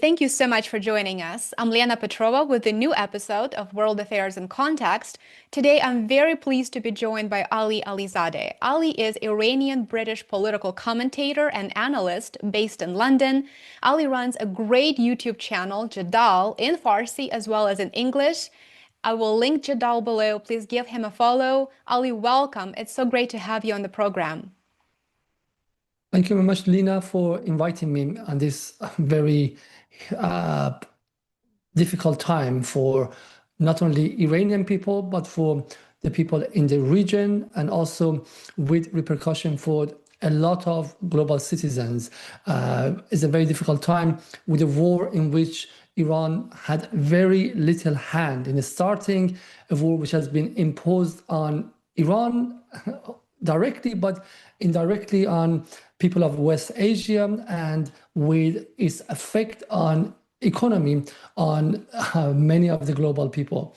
Thank you so much for joining us. I'm Liana Petrova with a new episode of World Affairs in Context. Today, I'm very pleased to be joined by Ali Alizadeh. Ali is Iranian-British political commentator and analyst based in London. Ali runs a great YouTube channel, Jadal, in Farsi as well as in English. I will link Jadal below. Please give him a follow. Ali, welcome. It's so great to have you on the program. Thank you very much, Lina, for inviting me on this very uh, difficult time for not only Iranian people, but for the people in the region, and also with repercussion for a lot of global citizens. It's a very difficult time with a war in which Iran had very little hand in starting, a war which has been imposed on Iran directly, but indirectly on people of West Asia, and with its effect on economy on many of the global people.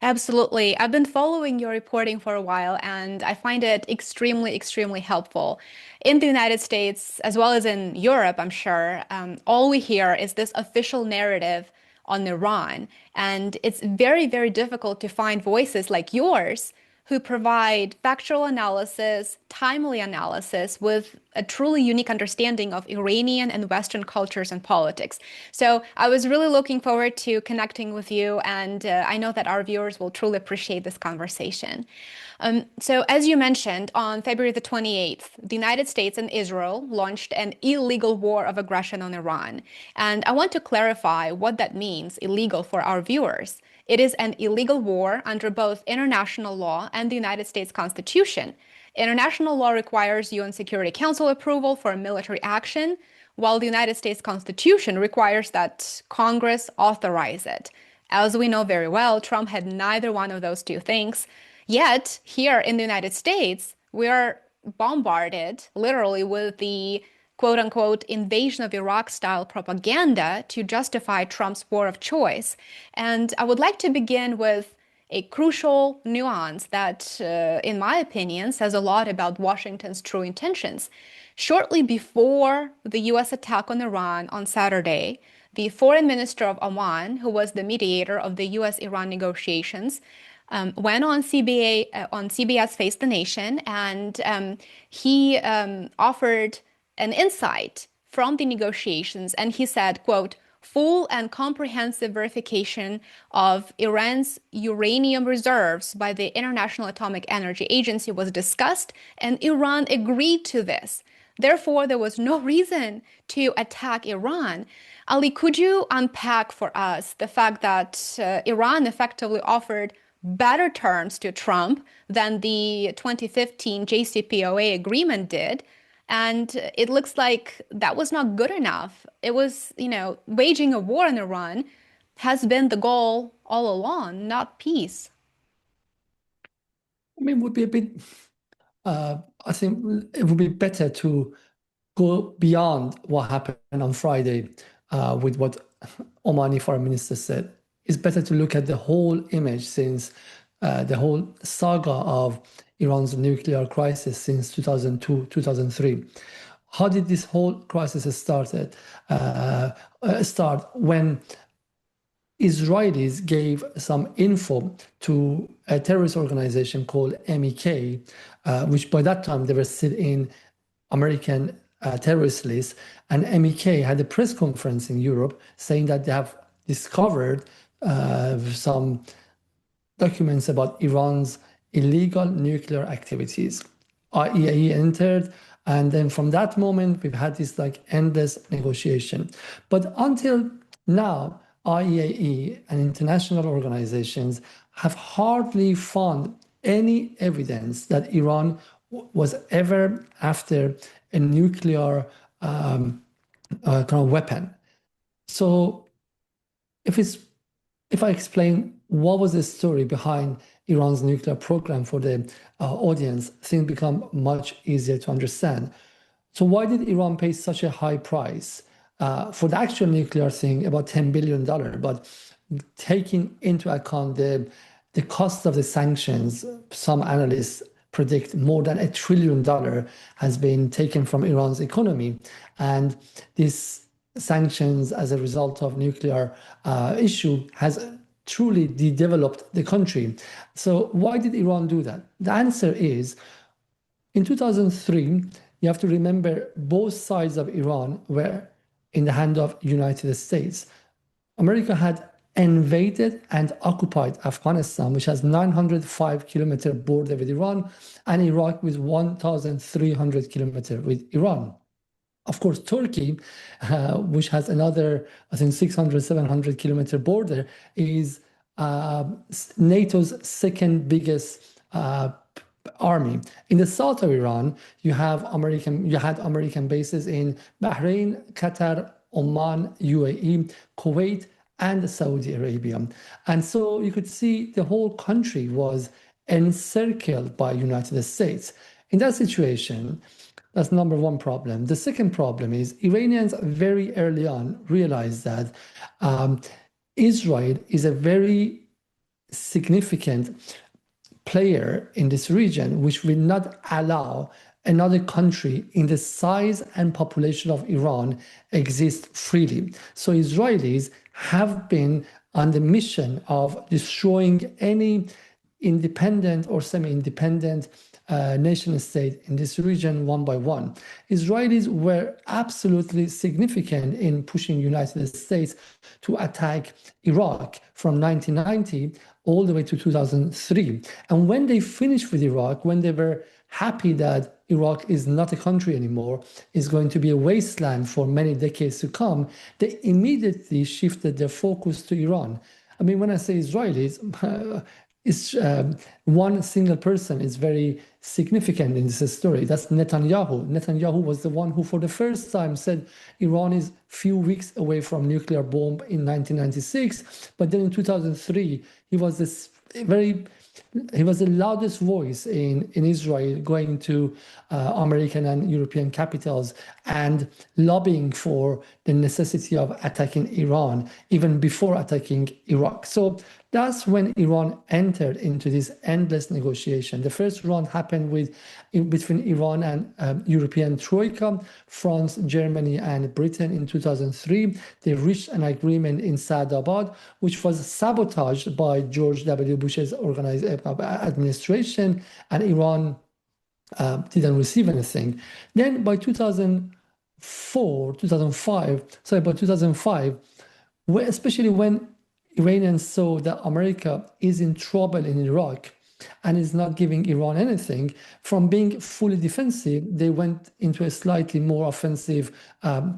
Absolutely. I've been following your reporting for a while, and I find it extremely helpful. In the United States, as well as in Europe, I'm sure, all we hear is this official narrative on Iran. And it's very difficult to find voices like yours who provide factual analysis, timely analysis with a truly unique understanding of Iranian and Western cultures and politics. So I was really looking forward to connecting with you, and I know that our viewers will truly appreciate this conversation. So as you mentioned, on February the 28th, the United States and Israel launched an illegal war of aggression on Iran. And I want to clarify what that means, illegal, for our viewers. It is an illegal war under both international law and the United States Constitution. International law requires UN Security Council approval for military action, while the United States Constitution requires that Congress authorize it. As we know very well, Trump had neither one of those two things. Yet, here in the United States, we are bombarded literally with the quote unquote invasion of Iraq style propaganda to justify Trump's war of choice. And I would like to begin with a crucial nuance that, in my opinion, says a lot about Washington's true intentions. Shortly before the US attack on Iran on Saturday, the foreign minister of Oman, who was the mediator of the US-Iran negotiations, went on CBS Face the Nation, and he offered an insight from the negotiations, and he said, quote, "Full and comprehensive verification of Iran's uranium reserves by the International Atomic Energy Agency was discussed, and Iran agreed to this. Therefore, there was no reason to attack Iran." Ali, could you unpack for us the fact that Iran effectively offered better terms to Trump than the 2015 JCPOA agreement did? And it looks like that was not good enough. It was, waging a war in Iran has been the goal all along, not peace. I mean, it would be a bit, I think it would be better to go beyond what happened on Friday with what Omani foreign minister said. It's better to look at the whole image since the whole saga of Iran's nuclear crisis since 2002, 2003. How did this whole crisis start when Israelis gave some info to a terrorist organization called MEK, which by that time they were still in American terrorist list, and MEK had a press conference in Europe saying that they have discovered some documents about Iran's illegal nuclear activities. IAEA entered, and then from that moment, we've had this endless negotiation. But until now, IAEA and international organizations have hardly found any evidence that Iran was ever after a nuclear kind of weapon. So if I explain what was the story behind Iran's nuclear program for the audience, things become much easier to understand. So why did Iran pay such a high price for the actual nuclear thing, about $10 billion, but taking into account the cost of the sanctions, some analysts predict more than $1 trillion has been taken from Iran's economy. And this sanctions as a result of nuclear issue has truly de-developed the country. So why did Iran do that? The answer is in 2003, you have to remember both sides of Iran were in the hand of United States. America had invaded and occupied Afghanistan, which has 905-kilometer border with Iran, and Iraq with 1,300 kilometer with Iran. Of course, Turkey, which has another, I think, 600, 700-kilometer border, is NATO's second biggest army. In the south of Iran, you had American bases in Bahrain, Qatar, Oman, UAE, Kuwait, and Saudi Arabia. And so you could see the whole country was encircled by United States. In that situation, that's number one problem. The second problem is Iranians very early on realized that Israel is a very significant player in this region, which will not allow another country in the size and population of Iran exist freely. So Israelis have been on the mission of destroying any independent or semi-independent nation state in this region one by one. Israelis were absolutely significant in pushing United States to attack Iraq from 1990 all the way to 2003. And when they finished with Iraq, when they were happy that Iraq is not a country anymore, is going to be a wasteland for many decades to come, they immediately shifted their focus to Iran. I mean, when I say Israelis, it's one single person is very significant in this story. That's Netanyahu. Netanyahu was the one who, for the first time, said Iran is few weeks away from nuclear bomb in 1996. But then in 2003, he was the loudest voice in Israel, going to American and European capitals and lobbying for the necessity of attacking Iran, even before attacking Iraq. So that's when Iran entered into this endless negotiation. The first round happened between Iran and European Troika, France, Germany, and Britain in 2003. They reached an agreement in Saadabad, which was sabotaged by George W. Bush's administration, and Iran didn't receive anything. Then by 2005, especially when Iranians saw that America is in trouble in Iraq and is not giving Iran anything, from being fully defensive, they went into a slightly more offensive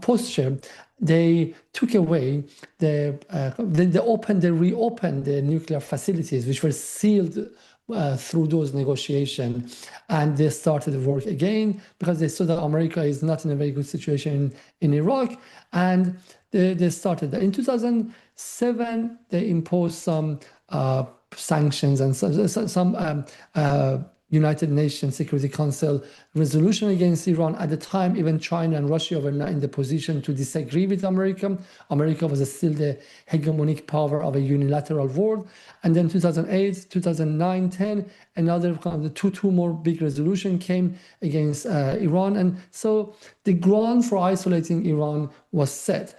posture. They took away they reopened the nuclear facilities, which were sealed through those negotiations, and they started work again because they saw that America is not in a very good situation in Iraq, and they started that. In 2007, they imposed some sanctions and some United Nations Security Council resolution against Iran. At the time, even China and Russia were not in the position to disagree with America. America was still the hegemonic power of a unilateral world. And then 2008, 2009, 10, another kind of the two more big resolution came against Iran. And so the ground for isolating Iran was set.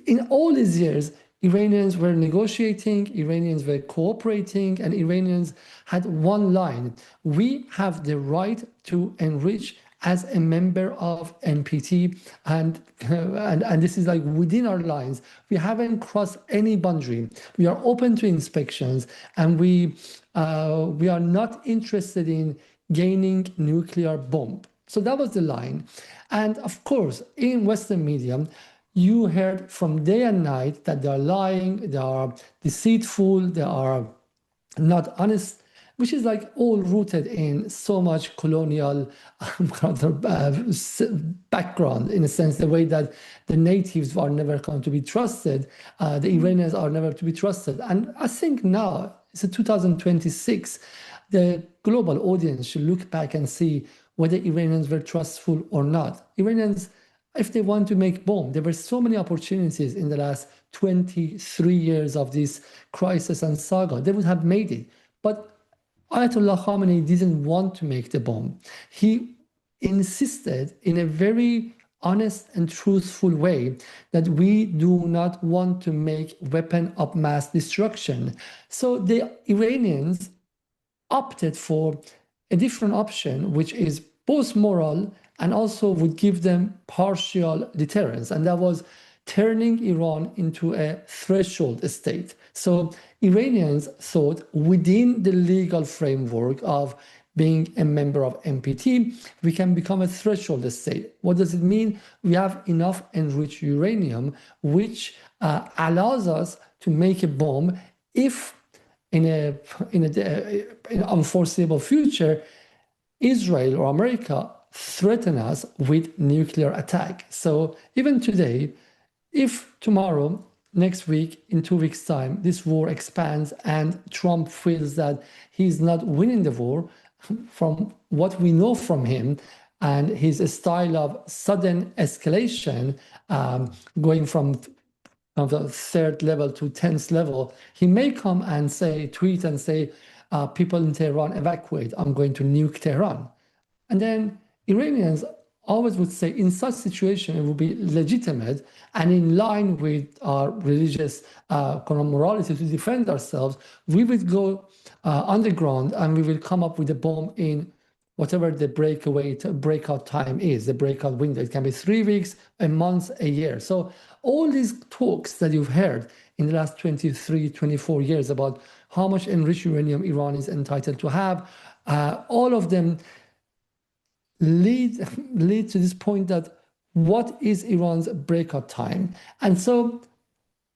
In all these years, Iranians were negotiating, Iranians were cooperating, and Iranians had one line: we have the right to enrich as a member of NPT, and this is like within our lines. We haven't crossed any boundary. We are open to inspections, and we are not interested in gaining nuclear bomb. So that was the line. And of course, in Western media, you heard from day and night that they are lying, they are deceitful, they are not honest, which is like all rooted in so much colonial background, in a sense, the way that the natives are never going to be trusted, the Iranians are never to be trusted. And I think now, it's 2026, the global audience should look back and see whether Iranians were trustful or not. Iranians, if they want to make bomb, there were so many opportunities in the last 23 years of this crisis and saga. They would have made it. But Ayatollah Khamenei didn't want to make the bomb. He insisted in a very honest and truthful way that we do not want to make weapon of mass destruction. So the Iranians opted for a different option, which is both moral and also would give them partial deterrence. And that was turning Iran into a threshold state. So Iranians thought within the legal framework of being a member of NPT, we can become a threshold state. What does it mean? We have enough enriched uranium, which allows us to make a bomb if in an unforeseeable future, Israel or America threaten us with nuclear attack. So even today, if tomorrow, next week, in 2 weeks' time, this war expands and Trump feels that he's not winning the war, from what we know from him and his style of sudden escalation, going from the third level to 10th level, he may come and say, tweet and say, people in Tehran evacuate, I'm going to nuke Tehran. And then Iranians always would say, in such situation, it would be legitimate and in line with our religious morality to defend ourselves. We would go underground and we will come up with a bomb in whatever the breakout time is, the breakout window. It can be 3 weeks, a month, a year. So all these talks that you've heard in the last 23, 24 years about how much enriched uranium Iran is entitled to have, all of them lead to this point that what is Iran's breakout time? And so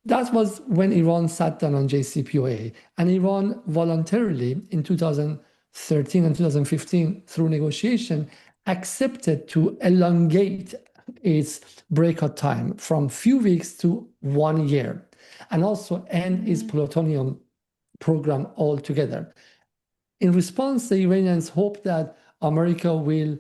that was when Iran sat down on JCPOA, and Iran voluntarily in 2013 and 2015 through negotiation accepted to elongate its breakout time from few weeks to 1 year, and also end its plutonium program altogether. In response, the Iranians hope that America will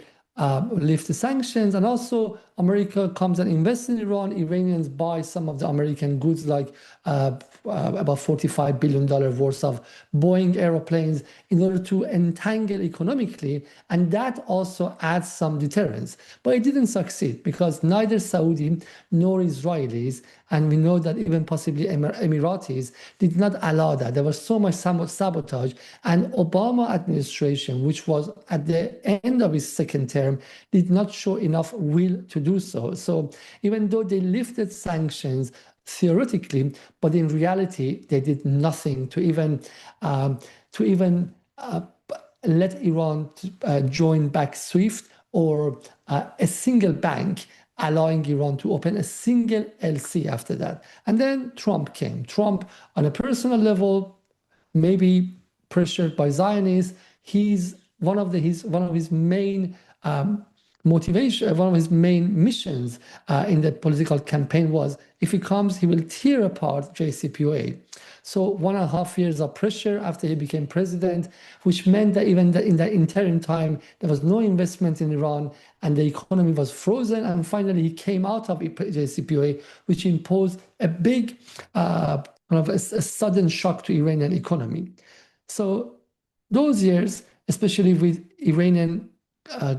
lift the sanctions, and also America comes and invests in Iran. Iranians buy some of the American goods, like about $45 billion worth of Boeing aeroplanes, in order to entangle economically, and that also adds some deterrence. But it didn't succeed because neither Saudi nor Israelis, and we know that even possibly Emiratis, did not allow that. There was so much sabotage, and Obama administration, which was at the end of his second term, did not show enough will to do so. So even though they lifted sanctions theoretically, but in reality, they did nothing to even let Iran join back SWIFT or a single bank, allowing Iran to open a single LC after that. And then Trump came. Trump, on a personal level, maybe pressured by Zionists, he's one of his main motivation, one of his main missions in the political campaign was, if he comes, he will tear apart JCPOA. So 1.5 years of pressure after he became president, which meant that even in the interim time, there was no investment in Iran and the economy was frozen. And finally, he came out of JCPOA, which imposed a big, a sudden shock to Iranian economy. So those years, especially with Iranian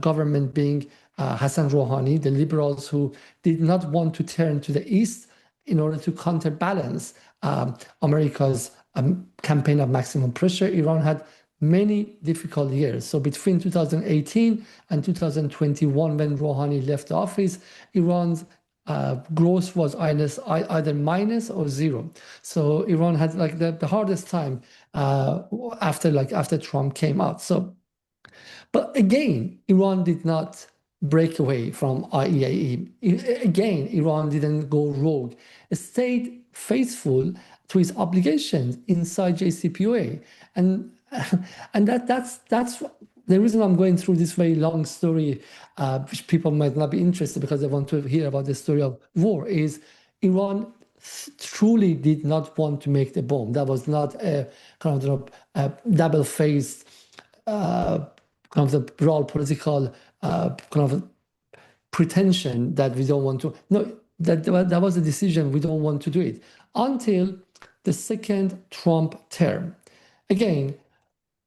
government being Hassan Rouhani, the liberals who did not want to turn to the east in order to counterbalance America's campaign of maximum pressure, Iran had many difficult years. So between 2018 and 2021, when Rouhani left office, Iran's growth was either minus or zero. So Iran had like the hardest time after Trump came out. So, but again, Iran did not break away from IAEA. Again, Iran didn't go rogue. It stayed faithful to its obligations inside JCPOA. And that's the reason I'm going through this very long story, which people might not be interested because they want to hear about the story of war, is Iran truly did not want to make the bomb. That was not a kind of a double-faced kind of the broad political kind of pretension that we don't want to. No, that was a decision. We don't want to do it until the second Trump term. Again,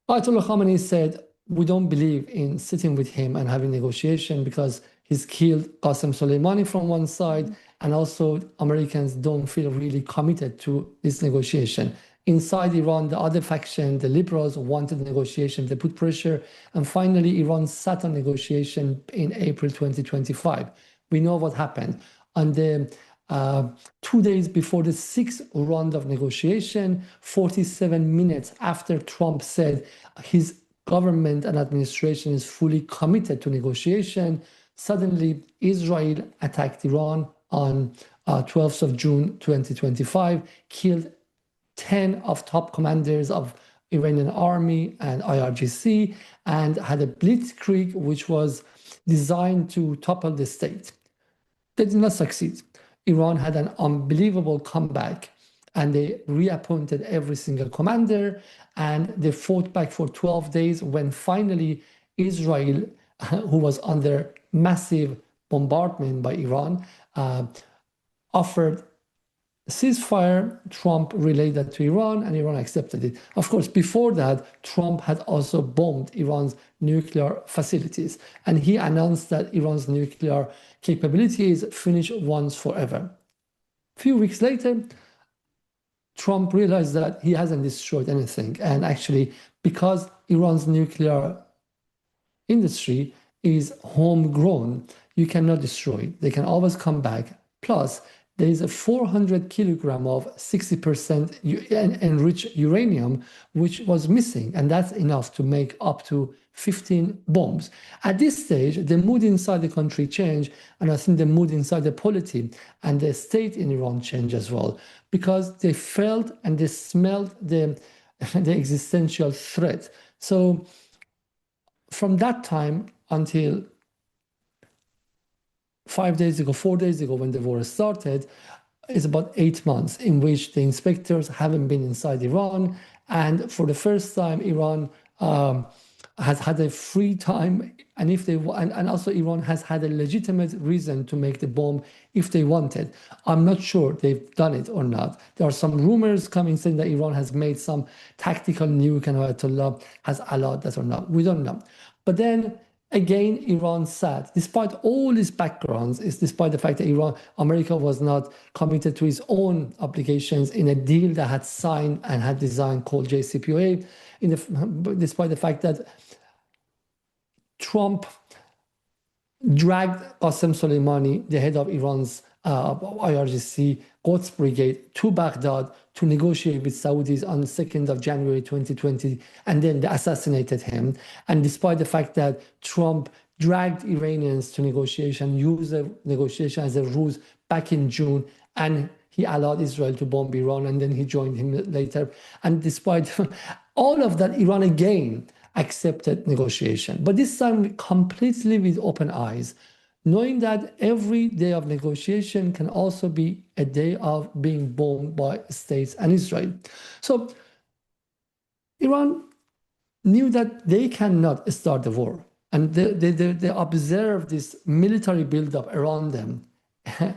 Ayatollah Khamenei said, we don't believe in sitting with him and having negotiation because He's killed Qasem Soleimani from one side, and also Americans don't feel really committed to this negotiation. Inside Iran, the other faction, the liberals, wanted negotiation. They put pressure, and finally, Iran sat on negotiation in April 2025. We know what happened. On the 2 days before the sixth round of negotiation, 47 minutes after Trump said his government and administration is fully committed to negotiation, suddenly Israel attacked Iran on 12th of June 2025, killed 10 of top commanders of Iranian army and IRGC, and had a blitzkrieg which was designed to topple the state. They did not succeed. Iran had an unbelievable comeback, and they reappointed every single commander, and they fought back for 12 days when finally Israel, who was under massive bombardment by Iran, offered ceasefire. Trump relayed that to Iran, and Iran accepted it. Of course, before that, Trump had also bombed Iran's nuclear facilities, and he announced that Iran's nuclear capability is finished once forever. A few weeks later, Trump realized that he hasn't destroyed anything, and actually, because Iran's nuclear industry is homegrown, you cannot destroy it. They can always come back. Plus, there is a 400 kilogram of 60% enriched uranium, which was missing, and that's enough to make up to 15 bombs. At this stage, the mood inside the country changed, and I think the mood inside the polity and the state in Iran changed as well, because they felt and they smelled the existential threat. So from that time until 5 days ago, 4 days ago, when the war started, is about 8 months in which the inspectors haven't been inside Iran. And for the first time, Iran has had a free time. And if they and also Iran has had a legitimate reason to make the bomb if they wanted. I'm not sure they've done it or not. There are some rumors coming saying that Iran has made some tactical nuke and Ayatollah has allowed that or not. We don't know. But then again, Iran sat, despite all these backgrounds, is despite the fact that America was not committed to its own obligations in a deal that had signed and had designed called JCPOA, despite the fact that Trump dragged Qasem Soleimani, the head of Iran's IRGC Quds Brigade, to Baghdad to negotiate with Saudis on the 2nd of January 2020, and then they assassinated him. And despite the fact that Trump dragged Iranians to negotiation, used the negotiation as a ruse back in June, and he allowed Israel to bomb Iran, and then he joined him later. And despite all of that, Iran again accepted negotiation, but this time completely with open eyes, knowing that every day of negotiation can also be a day of being bombed by states and Israel. So Iran knew that they cannot start the war, and they observed this military buildup around them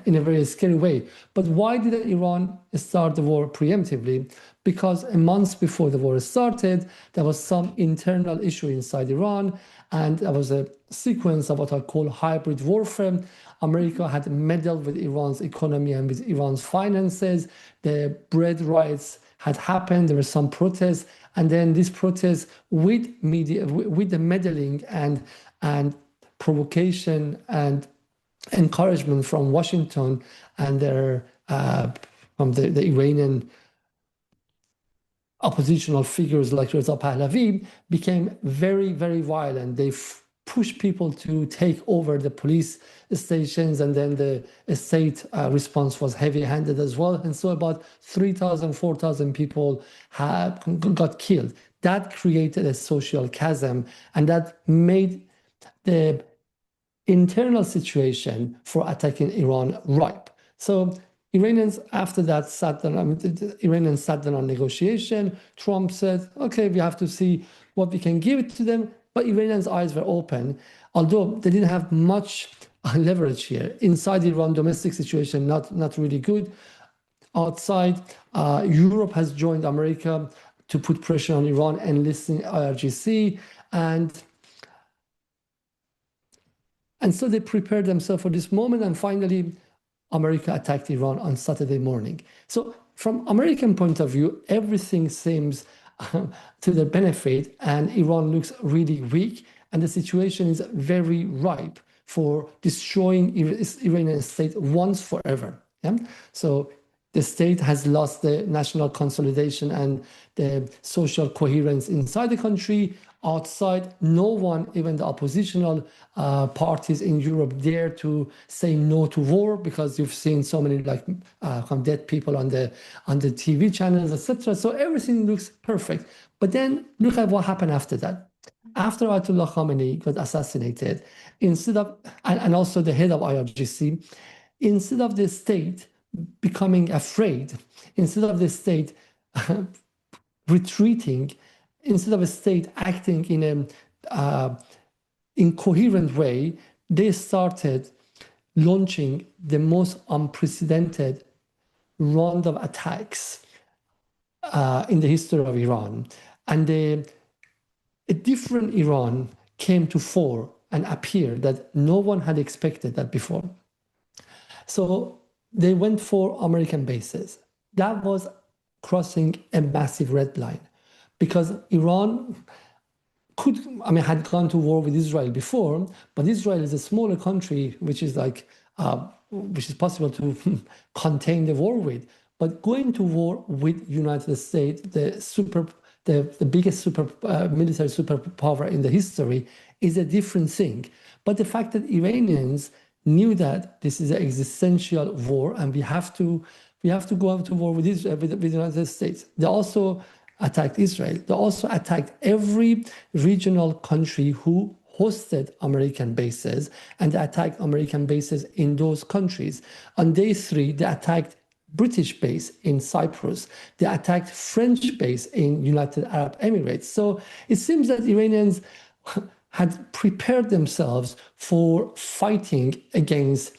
in a very scary way. But why did Iran start the war preemptively? Because a month before the war started, there was some internal issue inside Iran, and there was a sequence of what I call hybrid warfare. America had meddled with Iran's economy and with Iran's finances. The bread riots had happened. There were some protests, and then these protests with media, with the meddling and provocation and encouragement from Washington and from the Iranian oppositional figures like Reza Pahlavi, became very, very violent. They pushed people to take over the police stations, and then the state response was heavy-handed as well. And so about 3,000, 4,000 people got killed. That created a social chasm, and that made the internal situation for attacking Iran ripe. So Iranians after that sat down, Iranians sat down on negotiation. Trump said, okay, we have to see what we can give it to them. But Iranians' eyes were open, although they didn't have much leverage here. Inside Iran, domestic situation, not really good. Outside, Europe has joined America to put pressure on Iran, enlisting IRGC. And And so they prepared themselves for this moment, and finally, America attacked Iran on Saturday morning. So from American point of view, everything seems to their benefit, and Iran looks really weak, and the situation is very ripe for destroying Iranian state once forever. Yeah? So the state has lost the national consolidation and the social coherence inside the country. Outside, no one, even the oppositional parties in Europe, dare to say no to war, because you've seen so many dead people on the TV channels, etc. So everything looks perfect. But then look at what happened after that. After Ayatollah Khamenei got assassinated, instead of and also the head of IRGC, instead of the state becoming afraid, instead of the state retreating, instead of a state acting in a incoherent way, they started launching the most unprecedented round of attacks in the history of Iran. And a different Iran came to fore and appeared that no one had expected that before. So they went for American bases. That was crossing a massive red line, because Iran had gone to war with Israel before, but Israel is a smaller country, which is possible to contain the war with. But going to war with United States, the biggest military superpower in the history, is a different thing. But the fact that Iranians knew that this is an existential war and we have to go out to war with Israel, with the United States. They also attacked Israel. They also attacked every regional country who hosted American bases, and they attacked American bases in those countries. On day 3, they attacked British base in Cyprus. They attacked French base in United Arab Emirates. So it seems that Iranians had prepared themselves for fighting against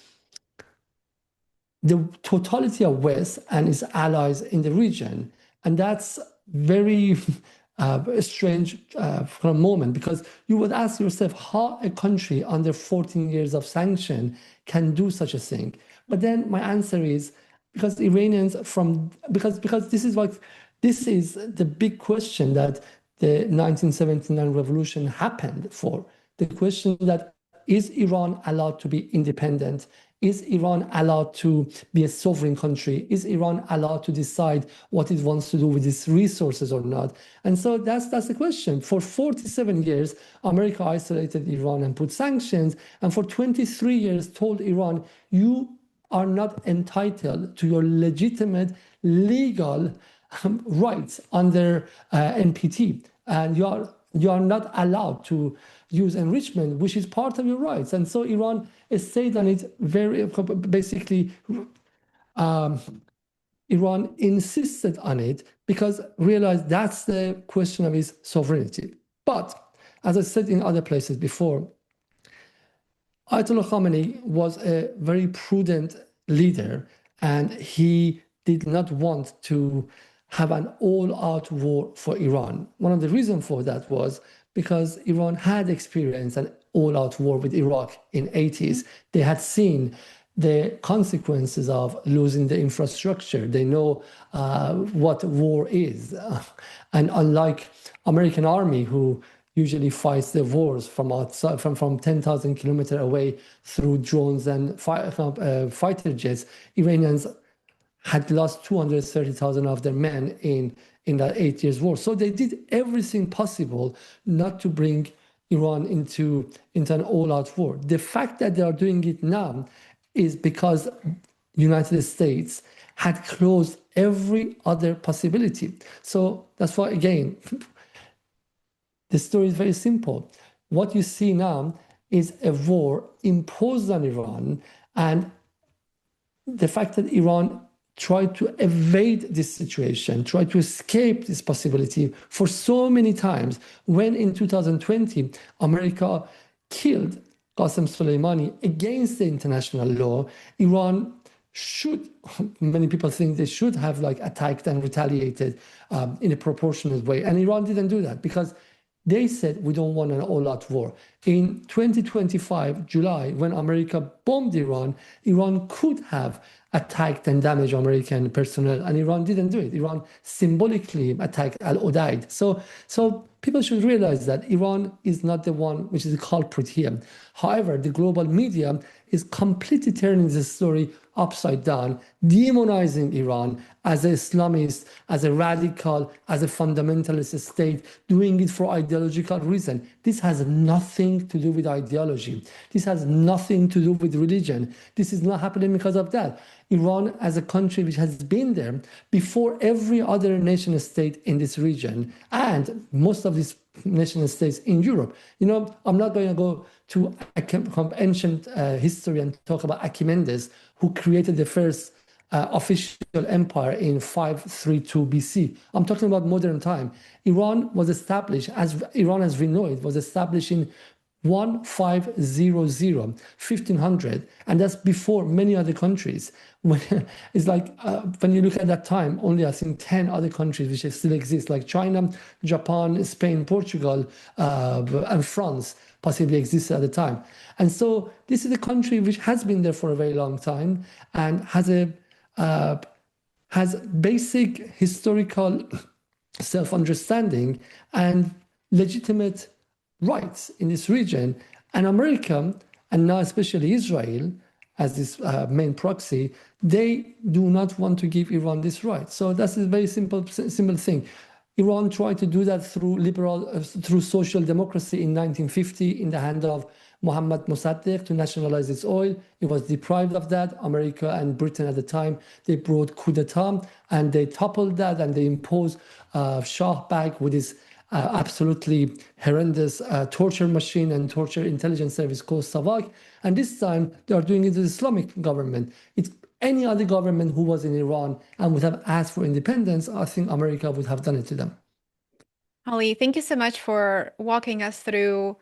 the totality of West and its allies in the region. And that's very strange moment, because you would ask yourself how a country under 14 years of sanction can do such a thing. But then my answer is because Iranians because this is the big question that the 1979 revolution happened for. The question that, is Iran allowed to be independent? Is Iran allowed to be a sovereign country? Is Iran allowed to decide what it wants to do with its resources or not? And so that's the question. For 47 years, America isolated Iran and put sanctions, and for 23 years told Iran, you are not entitled to your legitimate legal rights under NPT, and you are not allowed to use enrichment, which is part of your rights. And so Iran stayed on it basically. Iran insisted on it because realized that's the question of its sovereignty. But as I said in other places before, Ayatollah Khamenei was a very prudent leader, and he did not want to have an all-out war for Iran. One of the reasons for that was because Iran had experienced an all-out war with Iraq in 80s. They had seen the consequences of losing the infrastructure. They know what war is. And unlike American army, who usually fights the wars from outside, from 10,000 kilometers away through drones and fighter jets, Iranians had lost 230,000 of their men in that 8 years war. So they did everything possible not to bring Iran into an all-out war. The fact that they are doing it now is because United States had closed every other possibility. So that's why, again, the story is very simple. What you see now is a war imposed on Iran, and the fact that Iran tried to evade this situation, tried to escape this possibility for so many times. When in 2020, America killed Qasem Soleimani against the international law, Iran should, many people think they should have attacked and retaliated in a proportionate way. And Iran didn't do that because They said we don't want an all-out war. In 2025, July, when America bombed Iran, Iran could have attacked and damaged American personnel, and Iran didn't do it. Iran symbolically attacked Al-Udaid. So people should realize that Iran is not the one which is the culprit here. However, the global media is completely turning the story upside down, demonizing Iran as an Islamist, as a radical, as a fundamentalist state, doing it for ideological reason. This has nothing to do with ideology. This has nothing to do with religion. This is not happening because of that. Iran, as a country which has been there before every other nation state in this region, and most of these nation states in Europe. I'm not going to go to ancient history and talk about Achaemenid, who created the first official empire in 532 BC. I'm talking about modern time. Iran was established, as Iran as we know it, was established in 1500, and that's before many other countries. It's like when you look at that time, only I think 10 other countries which still exist, like China, Japan, Spain, Portugal, and France possibly existed at the time. And so this is a country which has been there for a very long time and has basic historical self-understanding and legitimate rights in this region. And America, and now especially Israel, as this main proxy, they do not want to give Iran this right. So that's a very simple thing. Iran tried to do that through social democracy in 1950 in the hand of Mohammad Mossadegh to nationalize its oil. It was deprived of that. America and Britain at the time, they brought coup d'etat and they toppled that and they imposed Shah back with his absolutely horrendous torture machine and torture intelligence service called Savak. And this time they are doing it with the Islamic government. It's any other government who was in Iran and would have asked for independence, I think America would have done it to them. Ali, thank you so much for walking us through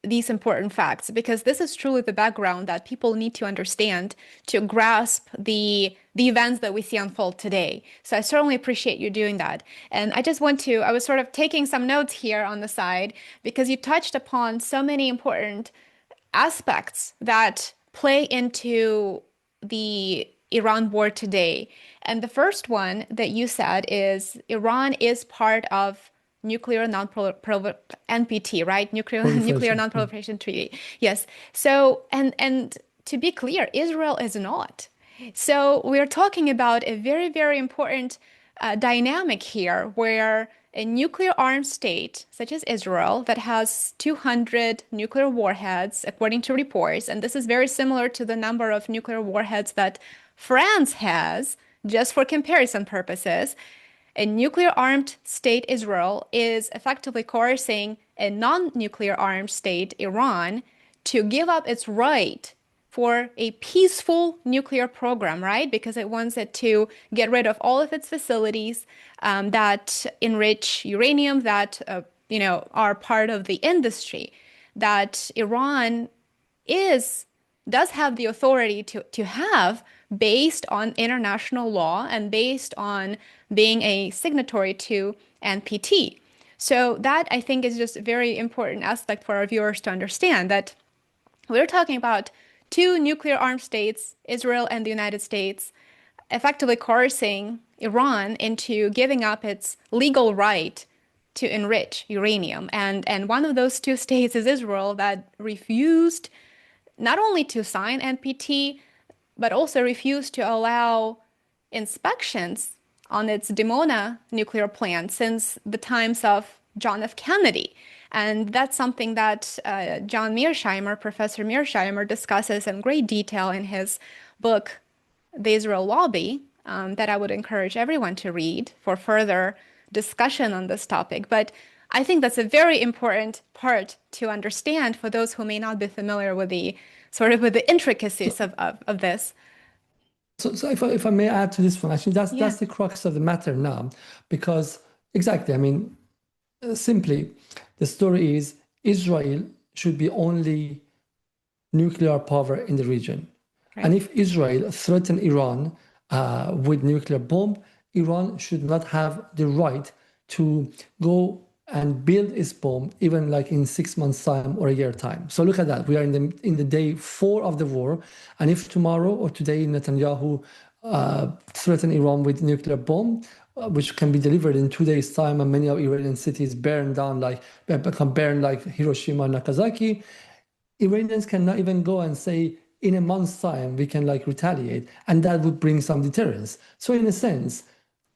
these important facts, because this is truly the background that people need to understand to grasp the events that we see unfold today. So I certainly appreciate you doing that. And I was sort of taking some notes here on the side because you touched upon so many important aspects that play into the Iran war today. And the first one that you said is Iran is part of nuclear NPT, right? Nuclear non-proliferation treaty. Yes. So, and to be clear, Israel is not. So we're talking about a very, very important dynamic here where a nuclear armed state such as Israel that has 200 nuclear warheads, according to reports, and this is very similar to the number of nuclear warheads that France has, just for comparison purposes, a nuclear armed state, Israel, is effectively coercing a non-nuclear armed state, Iran, to give up its right for a peaceful nuclear program, right? Because it wants it to get rid of all of its facilities that enrich uranium, that are part of the industry. That Iran does have the authority to have based on international law and based on being a signatory to NPT. So that I think is just a very important aspect for our viewers to understand that we're talking about two nuclear armed states, Israel and the United States, effectively coercing Iran into giving up its legal right to enrich uranium. And one of those two states is Israel that refused not only to sign NPT, but also refused to allow inspections on its Dimona nuclear plant since the times of John F. Kennedy. And that's something that Professor Mearsheimer discusses in great detail in his book, The Israel Lobby, that I would encourage everyone to read for further discussion on this topic. But I think that's a very important part to understand for those who may not be familiar with the intricacies of this. So if I may add to this one, actually, that's Yeah. the crux of the matter now, because exactly, I mean, simply, the story is Israel should be only nuclear power in the region. And Right. if Israel threaten Iran with nuclear bomb, Iran should not have the right to go and build its bomb even like in 6 months' time or a year time. So look at that. We are in the day 4 of the war, and if tomorrow or today Netanyahu threaten Iran with nuclear bomb, which can be delivered in 2 days' time, and many of Iranian cities burn down like become burned like Hiroshima and Nagasaki, Iranians cannot even go and say in a month's time we can like retaliate, and that would bring some deterrence. So in a sense,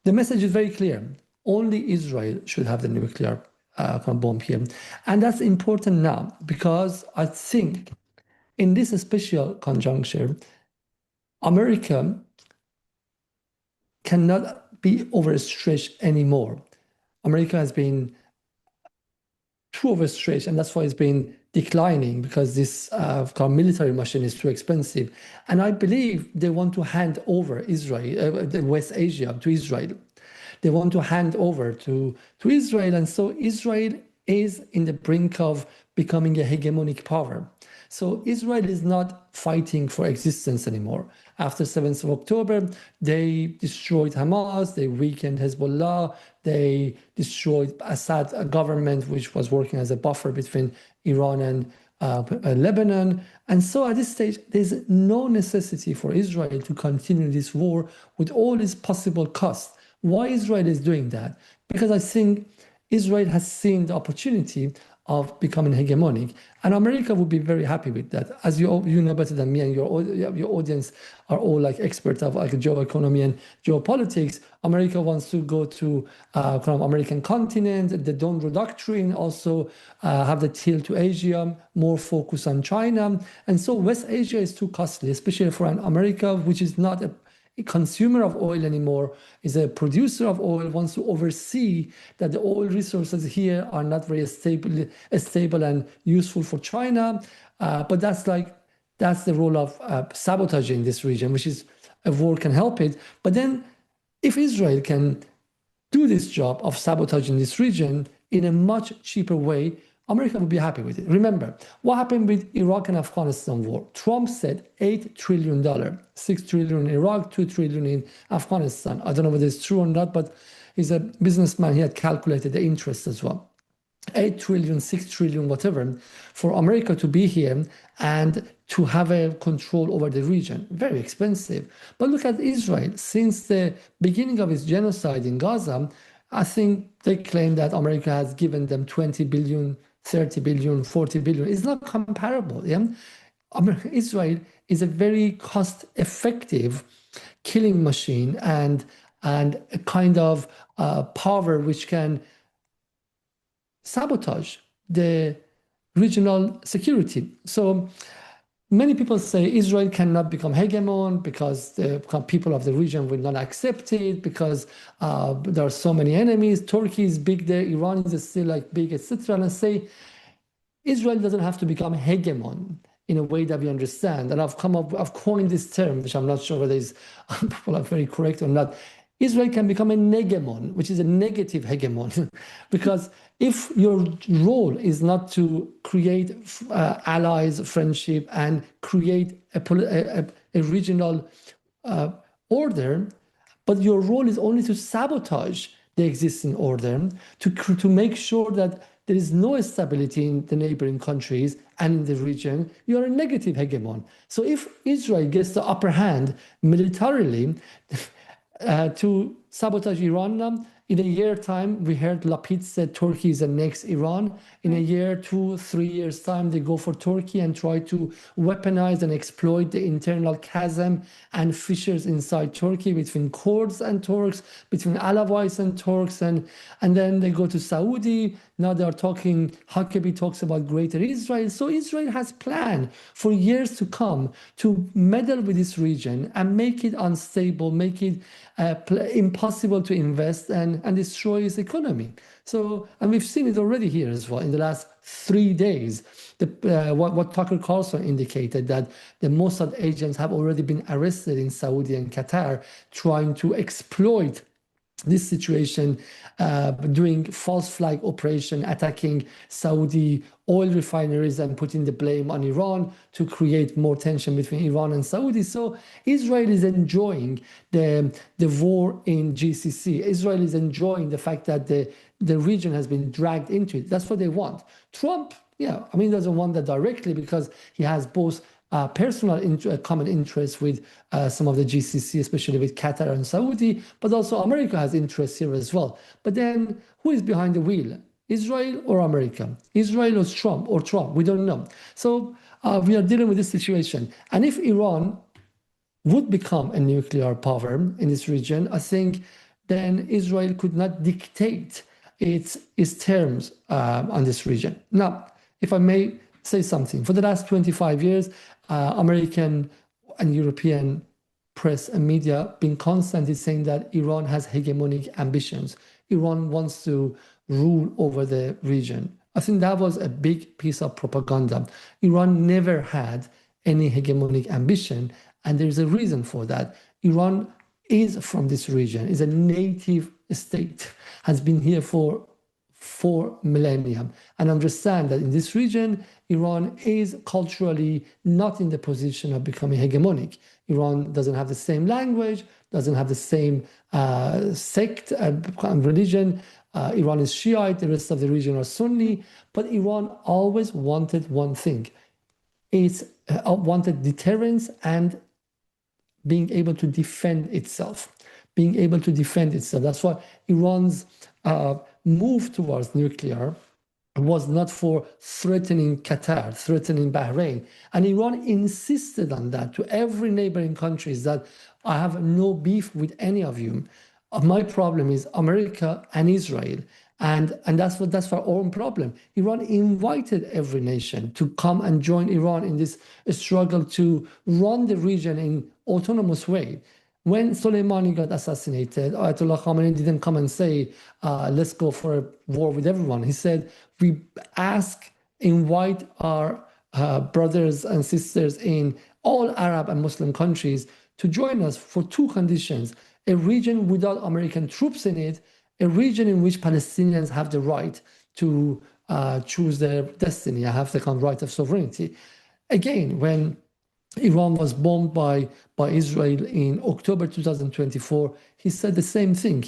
the message is very clear. Only Israel should have the nuclear kind of bomb here, and that's important now because I think in this special conjuncture, America cannot be overstretched anymore. America has been too overstretched, and that's why it's been declining because this kind of military machine is too expensive. And I believe they want to hand over Israel, the West Asia to Israel. They want to hand over to Israel, and so Israel is in the brink of becoming a hegemonic power. So Israel is not fighting for existence anymore. After 7th of October, they destroyed Hamas, they weakened Hezbollah, they destroyed Assad government, which was working as a buffer between Iran and Lebanon. And so at this stage, there's no necessity for Israel to continue this war with all its possible costs. Why Israel is doing that? Because I think Israel has seen the opportunity of becoming hegemonic, and America would be very happy with that. As you know better than me, and your audience are all like experts of like geoeconomy and geopolitics. America wants to go to kind of American continent, the Donro Doctrine, also have the tilt to Asia, more focus on China, and so West Asia is too costly, especially for an America which is not a consumer of oil anymore, is a producer of oil, wants to oversee that the oil resources here are not very stable and useful for China. But that's the role of sabotage in this region, which is a war can help it. But then if Israel can do this job of sabotaging this region in a much cheaper way, America would be happy with it. Remember, what happened with Iraq and Afghanistan war? Trump said $8 trillion, $6 trillion in Iraq, $2 trillion in Afghanistan. I don't know whether it's true or not, but he's a businessman. He had calculated the interest as well. 8 trillion, 6 trillion, whatever, for America to be here and to have a control over the region. Very expensive. But look at Israel. Since the beginning of its genocide in Gaza, I think they claim that America has given them 20 billion, 30 billion, 40 billion. It's not comparable. Yeah? Israel is a very cost-effective killing machine and a kind of power which can sabotage the regional security. So many people say Israel cannot become hegemon because the people of the region will not accept it because there are so many enemies. Turkey is big there, Iran is still like big, etc. And I say Israel doesn't have to become hegemon in a way that we understand. And I've coined this term, which I'm not sure whether people are very correct or not. Israel can become a negemon, which is a negative hegemon, because if your role is not to create allies, friendship, and create a regional order, but your role is only to sabotage the existing order, to make sure that there is no stability in the neighboring countries and in the region, you are a negative hegemon. So if Israel gets the upper hand militarily, to sabotage Iran. In a year time, we heard Lapid said Turkey is the next Iran. In a year, 2, 3 years time, they go for Turkey and try to weaponize and exploit the internal chasm and fissures inside Turkey between Kurds and Turks, between Alawites and Turks, and then they go to Saudi. Now they are talking, Huckabee talks about Greater Israel. So Israel has planned for years to come to meddle with this region and make it unstable, make it impossible to invest and destroy its economy. So, and we've seen it already here as well in the last 3 days. What Tucker Carlson indicated, that the Mossad agents have already been arrested in Saudi and Qatar trying to exploit this situation, doing false flag operation, attacking Saudi oil refineries and putting the blame on Iran to create more tension between Iran and Saudi. So Israel is enjoying the war in GCC. Israel is enjoying the fact that the region has been dragged into it. That's what they want. Trump, yeah, I mean, doesn't want that directly because he has both personal common interests with some of the GCC, especially with Qatar and Saudi, but also America has interests here as well. But then who is behind the wheel? Israel or America? Israel or Trump? We don't know. So we are dealing with this situation. And if Iran would become a nuclear power in this region, I think then Israel could not dictate its terms on this region. Now, if I may say something, for the last 25 years, American and European press and media been constantly saying that Iran has hegemonic ambitions. Iran wants to rule over the region. I think that was a big piece of propaganda. Iran never had any hegemonic ambition, and there's a reason for that. Iran is from this region, is a native state, has been here for millennia, and understand that in this region, Iran is culturally not in the position of becoming hegemonic. Iran doesn't have the same language, doesn't have the same sect and religion. Iran is Shiite, the rest of the region are Sunni, but Iran always wanted one thing. It wanted deterrence and being able to defend itself. Being able to defend itself. That's why Iran's move towards nuclear was not for threatening Qatar, threatening Bahrain. And Iran insisted on that to every neighboring countries that I have no beef with any of you. My problem is America and Israel. And that's our own problem. Iran invited every nation to come and join Iran in this struggle to run the region in autonomous way. When Soleimani got assassinated, Ayatollah Khamenei didn't come and say, let's go for a war with everyone. He said, we invite our brothers and sisters in all Arab and Muslim countries to join us for two conditions: a region without American troops in it, a region in which Palestinians have the right to choose their destiny, have the kind of right of sovereignty. Again, when Iran was bombed by Israel in October 2024, he said the same thing.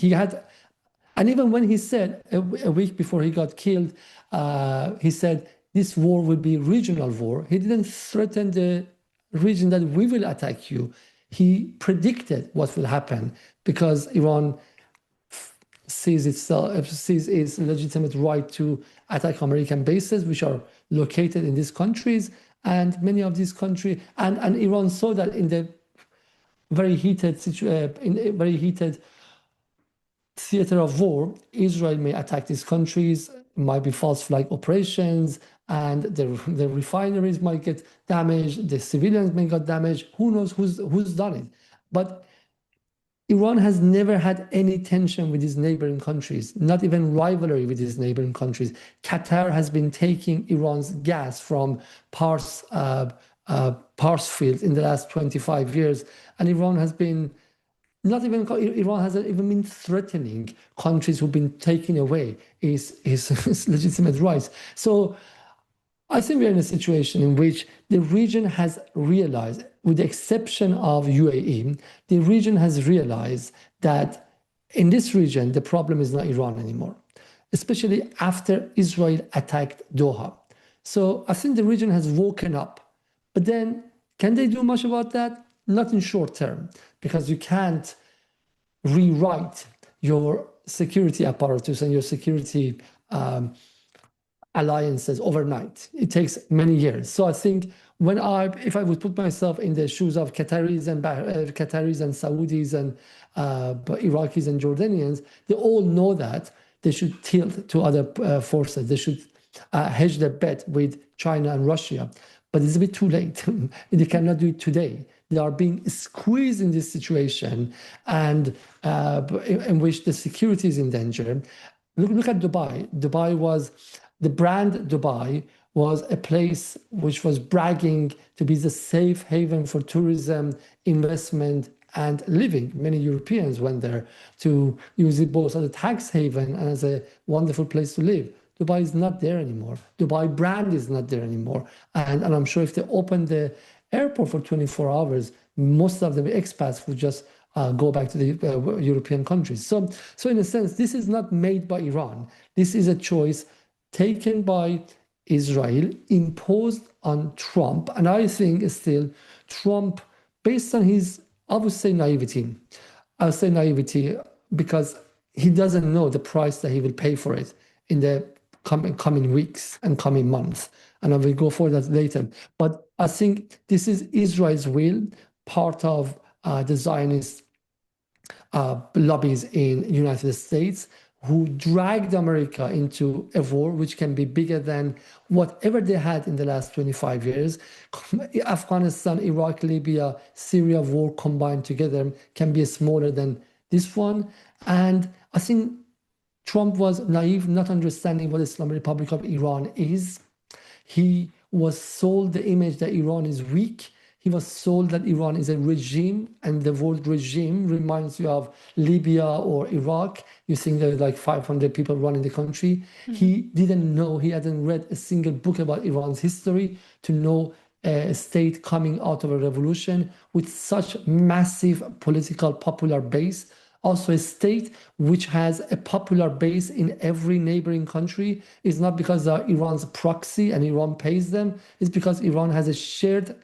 And even when he said a week before he got killed, he said this war will be regional war. He didn't threaten the region that we will attack you. He predicted what will happen because Iran sees its legitimate right to attack American bases, which are located in these countries. And many of these countries, and Iran saw that in the very heated theater of war, Israel may attack these countries, might be false flag operations, and the refineries might get damaged, the civilians may get damaged. Who knows who's done it? But Iran has never had any tension with these neighboring countries, not even rivalry with these neighboring countries. Qatar has been taking Iran's gas from Pars fields in the last 25 years, and Iran hasn't even been threatening countries who've been taking away his legitimate rights. So I think we're in a situation in which the region has realized, with the exception of UAE, the region has realized that in this region, the problem is not Iran anymore, especially after Israel attacked Doha. So I think the region has woken up. But then, can they do much about that? Not in short term, because you can't rewrite your security apparatus and your security alliances overnight. It takes many years. So I think if I would put myself in the shoes of Qataris and Saudis and Iraqis and Jordanians, they all know that they should tilt to other forces. They should hedge their bet with China and Russia. But it's a bit too late. They cannot do it today. They are being squeezed in this situation, and in which the security is in danger. Look at Dubai. The brand Dubai was a place which was bragging to be the safe haven for tourism, investment, and living. Many Europeans went there to use it both as a tax haven and as a wonderful place to live. Dubai is not there anymore. Dubai brand is not there anymore. And I'm sure if they open the airport for 24 hours, most of the expats would just go back to the European countries. So in a sense, this is not made by Iran. This is a choice taken by Israel, imposed on Trump. And I think still Trump, based on his, I would say naivety, I'll say naivety because he doesn't know the price that he will pay for it in the coming weeks and coming months. And I will go for that later. But I think this is Israel's will, part of the Zionist lobbies in the United States who dragged America into a war which can be bigger than whatever they had in the last 25 years. Afghanistan, Iraq, Libya, Syria war combined together can be smaller than this one. And I think Trump was naive, not understanding what Islamic Republic of Iran is. He was sold the image that Iran is weak. He was sold that Iran is a regime, and the word regime reminds you of Libya or Iraq. You think there are like 500 people running the country. He didn't know, he hadn't read a single book about Iran's history to know a state coming out of a revolution with such massive political popular base. Also, a state which has a popular base in every neighboring country is not because they're Iran's proxy and Iran pays them. It's because Iran has a shared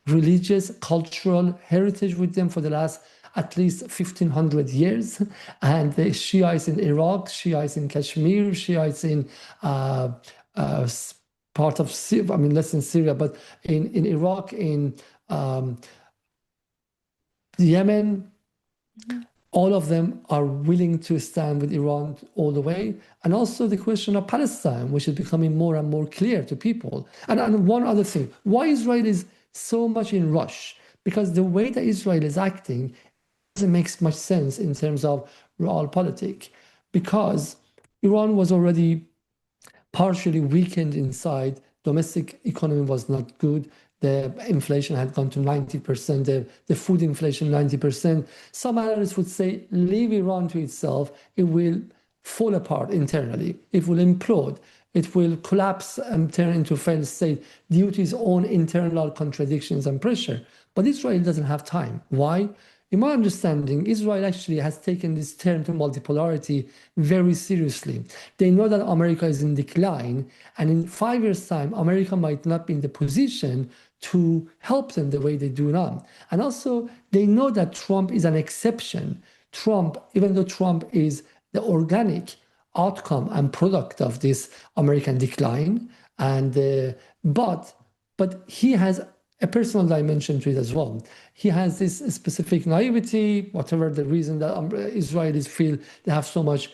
religious, cultural heritage with them for the last at least 1,500 years. And the Shiites in Iraq, Shiites in Kashmir, Shiites in part of Syria, I mean, less than Syria, but in Iraq, in Yemen, all of them are willing to stand with Iran all the way. And also the question of Palestine, which is becoming more and more clear to people. And one other thing, why Israel is so much in rush? Because the way that Israel is acting doesn't make much sense in terms of realpolitik. Because Iran was already partially weakened inside. Domestic economy was not good. The inflation had gone to 90%, the food inflation 90%. Some analysts would say, leave Iran to itself, it will fall apart internally. It will implode. It will collapse and turn into a failed state due to its own internal contradictions and pressure. But Israel doesn't have time. Why? In my understanding, Israel actually has taken this turn to multipolarity very seriously. They know that America is in decline, and in 5 years' time, America might not be in the position to help them the way they do now. And also, they know that Trump is an exception. Trump, even though Trump is the organic outcome and product of this American decline, and but he has a personal dimension to it as well. He has this specific naivety, whatever the reason that Israelis feel they have so much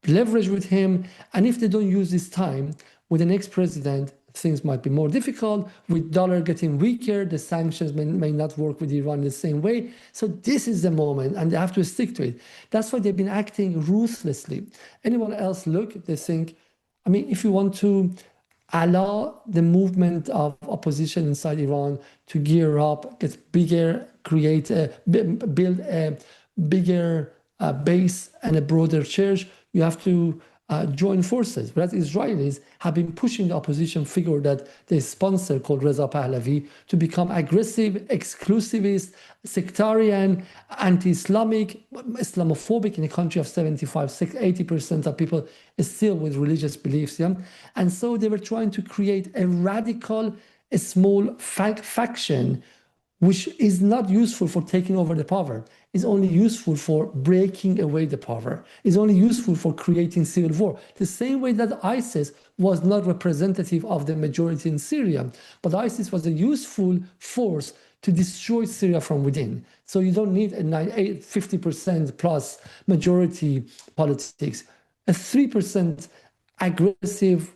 leverage with him. And if they don't use this time with the next president, things might be more difficult. With dollar getting weaker, the sanctions may not work with Iran the same way. So this is the moment, and they have to stick to it. That's why they've been acting ruthlessly. Anyone else look, they think, I mean, if you want to allow the movement of opposition inside Iran to gear up, get bigger, build a bigger base and a broader church, you have to join forces. Whereas Israelis have been pushing the opposition figure that they sponsor, called Reza Pahlavi, to become aggressive, exclusivist, sectarian, anti-Islamic, Islamophobic in a country of 75, 80% of people is still with religious beliefs. Yeah? And so they were trying to create a radical, a small faction which is not useful for taking over the power. Is only useful for breaking away the power. Is only useful for creating civil war. The same way that ISIS was not representative of the majority in Syria, but ISIS was a useful force to destroy Syria from within. So you don't need a 50% plus majority politics. A 3% aggressive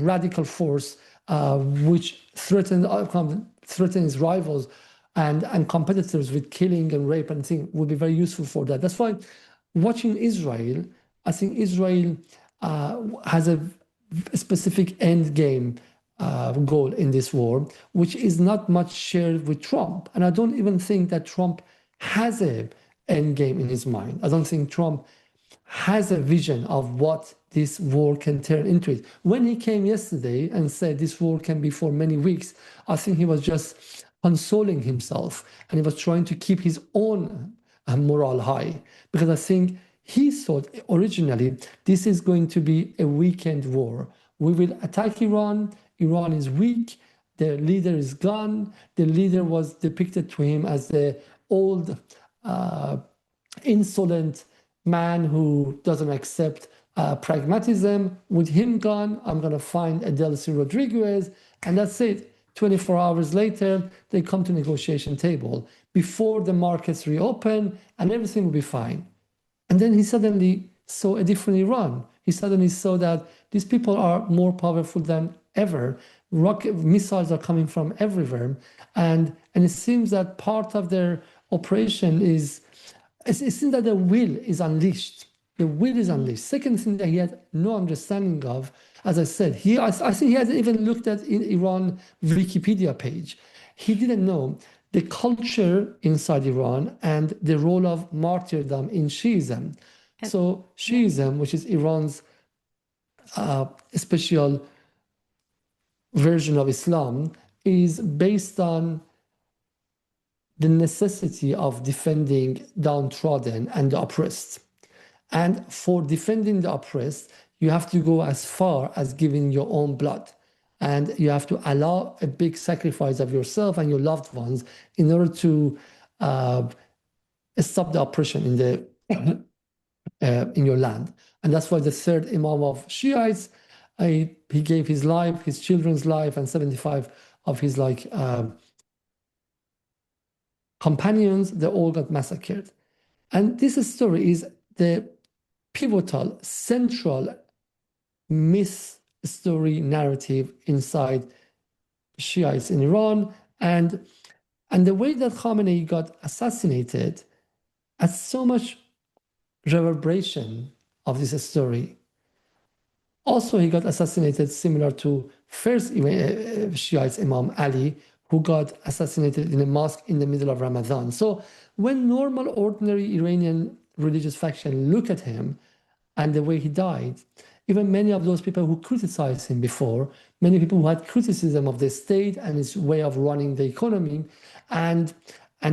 radical force which threatens rivals and competitors with killing and rape and things would be very useful for that. That's why watching Israel, I think Israel has a specific end game goal in this war, which is not much shared with Trump. And I don't even think that Trump has a end game in his mind. I don't think Trump has a vision of what this war can turn into it. When he came yesterday and said this war can be for many weeks, I think he was just consoling himself and he was trying to keep his own morale high, because I think he thought originally this is going to be a weekend war. We will attack Iran. Iran is weak. Their leader is gone. The leader was depicted to him as the old, insolent man who doesn't accept pragmatism. With him gone, I'm going to find Adelcy Rodriguez, and that's it. 24 hours later, they come to negotiation table before the markets reopen, and everything will be fine. And then he suddenly saw a different Iran. He suddenly saw that these people are more powerful than ever. Rocket missiles are coming from everywhere, and it seems that part of their operation is, it seems that the will is unleashed. The will is unleashed. Second thing that he had no understanding of, as I said, I think he hasn't even looked at in Iran Wikipedia page. He didn't know the culture inside Iran and the role of martyrdom in Shiism. So Shiism, which is Iran's special version of Islam, is based on the necessity of defending downtrodden and the oppressed. And for defending the oppressed, you have to go as far as giving your own blood. And you have to allow a big sacrifice of yourself and your loved ones in order to stop the oppression in your land. And that's why the third Imam of Shiites, he gave his life, his children's life, and 75 of his companions, they all got massacred. And this story is the pivotal, central myth story narrative inside Shiites in Iran. And the way that Khamenei got assassinated has so much reverberation of this story. Also, he got assassinated similar to first Shiites Imam Ali, who got assassinated in a mosque in the middle of Ramadan. So when normal, ordinary Iranian religious faction look at him and the way he died, even many of those people who criticized him before, many people who had criticism of the state and its way of running the economy, and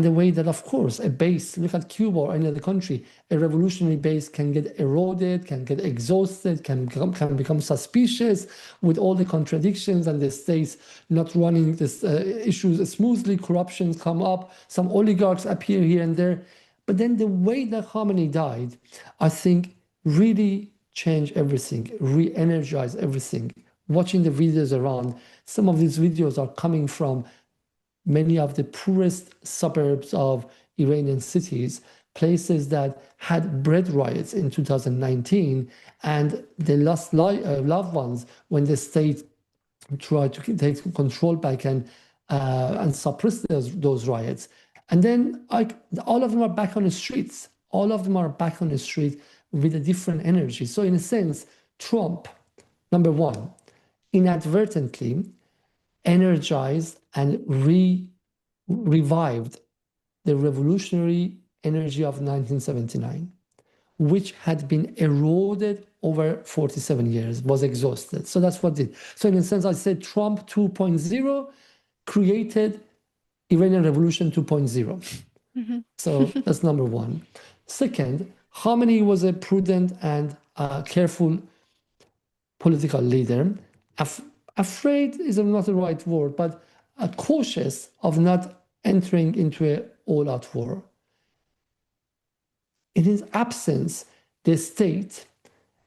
the way that, of course, a base, look at Cuba or any other country, a revolutionary base can get eroded, can get exhausted, can become suspicious with all the contradictions and the states not running this issues smoothly, corruptions come up, some oligarchs appear here and there. But then the way that Khamenei died, I think really changed everything, re-energized everything. Watching the videos around, some of these videos are coming from many of the poorest suburbs of Iranian cities, places that had bread riots in 2019, and they lost loved ones when the state tried to take control back and suppress those riots. And then all of them are back on the streets. All of them are back on the street with a different energy. So in a sense, Trump, number one, inadvertently energized and revived the revolutionary energy of 1979, which had been eroded over 47 years, was exhausted. So that's what did. So in a sense, I said Trump 2.0 created Iranian Revolution 2.0. So that's number one. Second, Khamenei was a prudent and careful political leader. Afraid is not the right word, but cautious of not entering into an all-out war. In his absence, the state,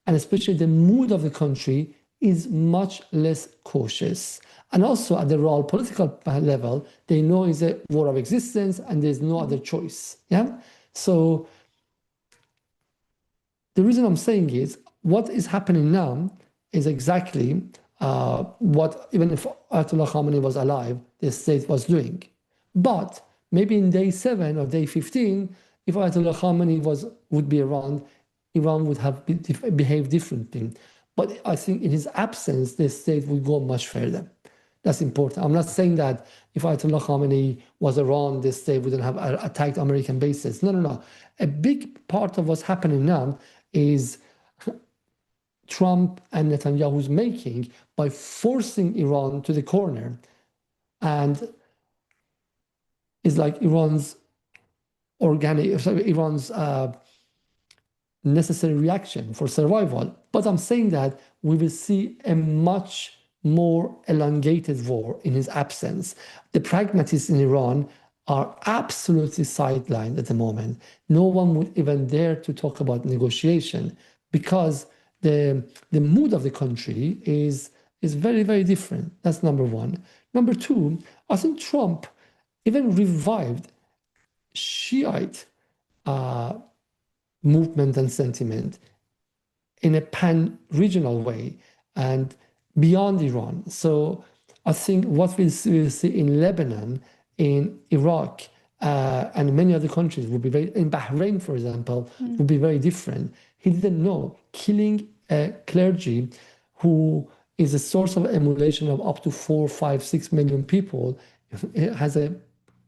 and especially the mood of the country, is much less cautious. And also at the real political level, they know it's a war of existence and there's no other choice. Yeah. So the reason I'm saying is what is happening now is exactly what, even if Ayatollah Khamenei was alive, the state was doing. But maybe in day 7 or day 15, if Ayatollah Khamenei would be around, Iran would have behaved differently. But I think in his absence, the state would go much further. That's important. I'm not saying that if Ayatollah Khamenei was around, the state wouldn't have attacked American bases. No, no, no. A big part of what's happening now is Trump and Netanyahu's making by forcing Iran to the corner. And it's like Iran's necessary reaction for survival. But I'm saying that we will see a much more elongated war in his absence. The pragmatists in Iran are absolutely sidelined at the moment. No one would even dare to talk about negotiation because the mood of the country is very, very different. That's number one. Number two, I think Trump even revived Shiite movement and sentiment in a pan-regional way and beyond Iran. So I think what we'll see in Lebanon, in Iraq, and many other countries will be in Bahrain, for example, will be very different. He didn't know killing a clergy who is a source of emulation of up to 4, 5, 6 million people has a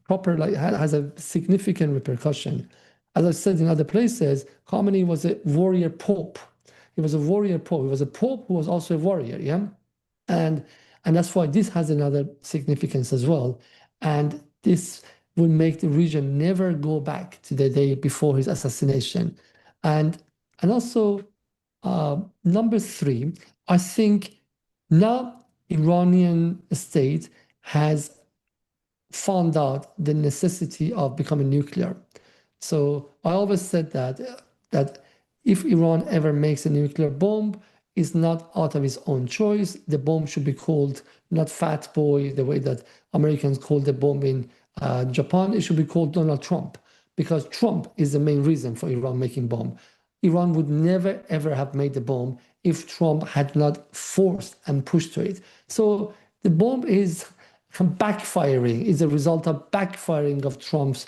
has a significant repercussion. As I said in other places, Khamenei was a warrior pope. He was a warrior pope. He was a pope who was also a warrior, yeah? And that's why this has another significance as well. And this will make the region never go back to the day before his assassination. And also, number three, I think now Iranian state has found out the necessity of becoming nuclear. So I always said that if Iran ever makes a nuclear bomb, it's not out of its own choice. The bomb should be called not Fat Boy, the way that Americans call the bomb in Japan. It should be called Donald Trump, because Trump is the main reason for Iran making bomb. Iran would never, ever have made the bomb if Trump had not forced and pushed to it. So the bomb is backfiring, is a result of backfiring of Trump's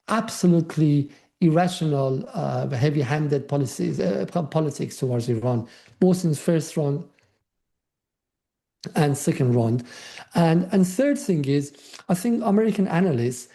absolutely irrational, heavy-handed politics towards Iran, both in first round and second round. And third thing is, I think American analysts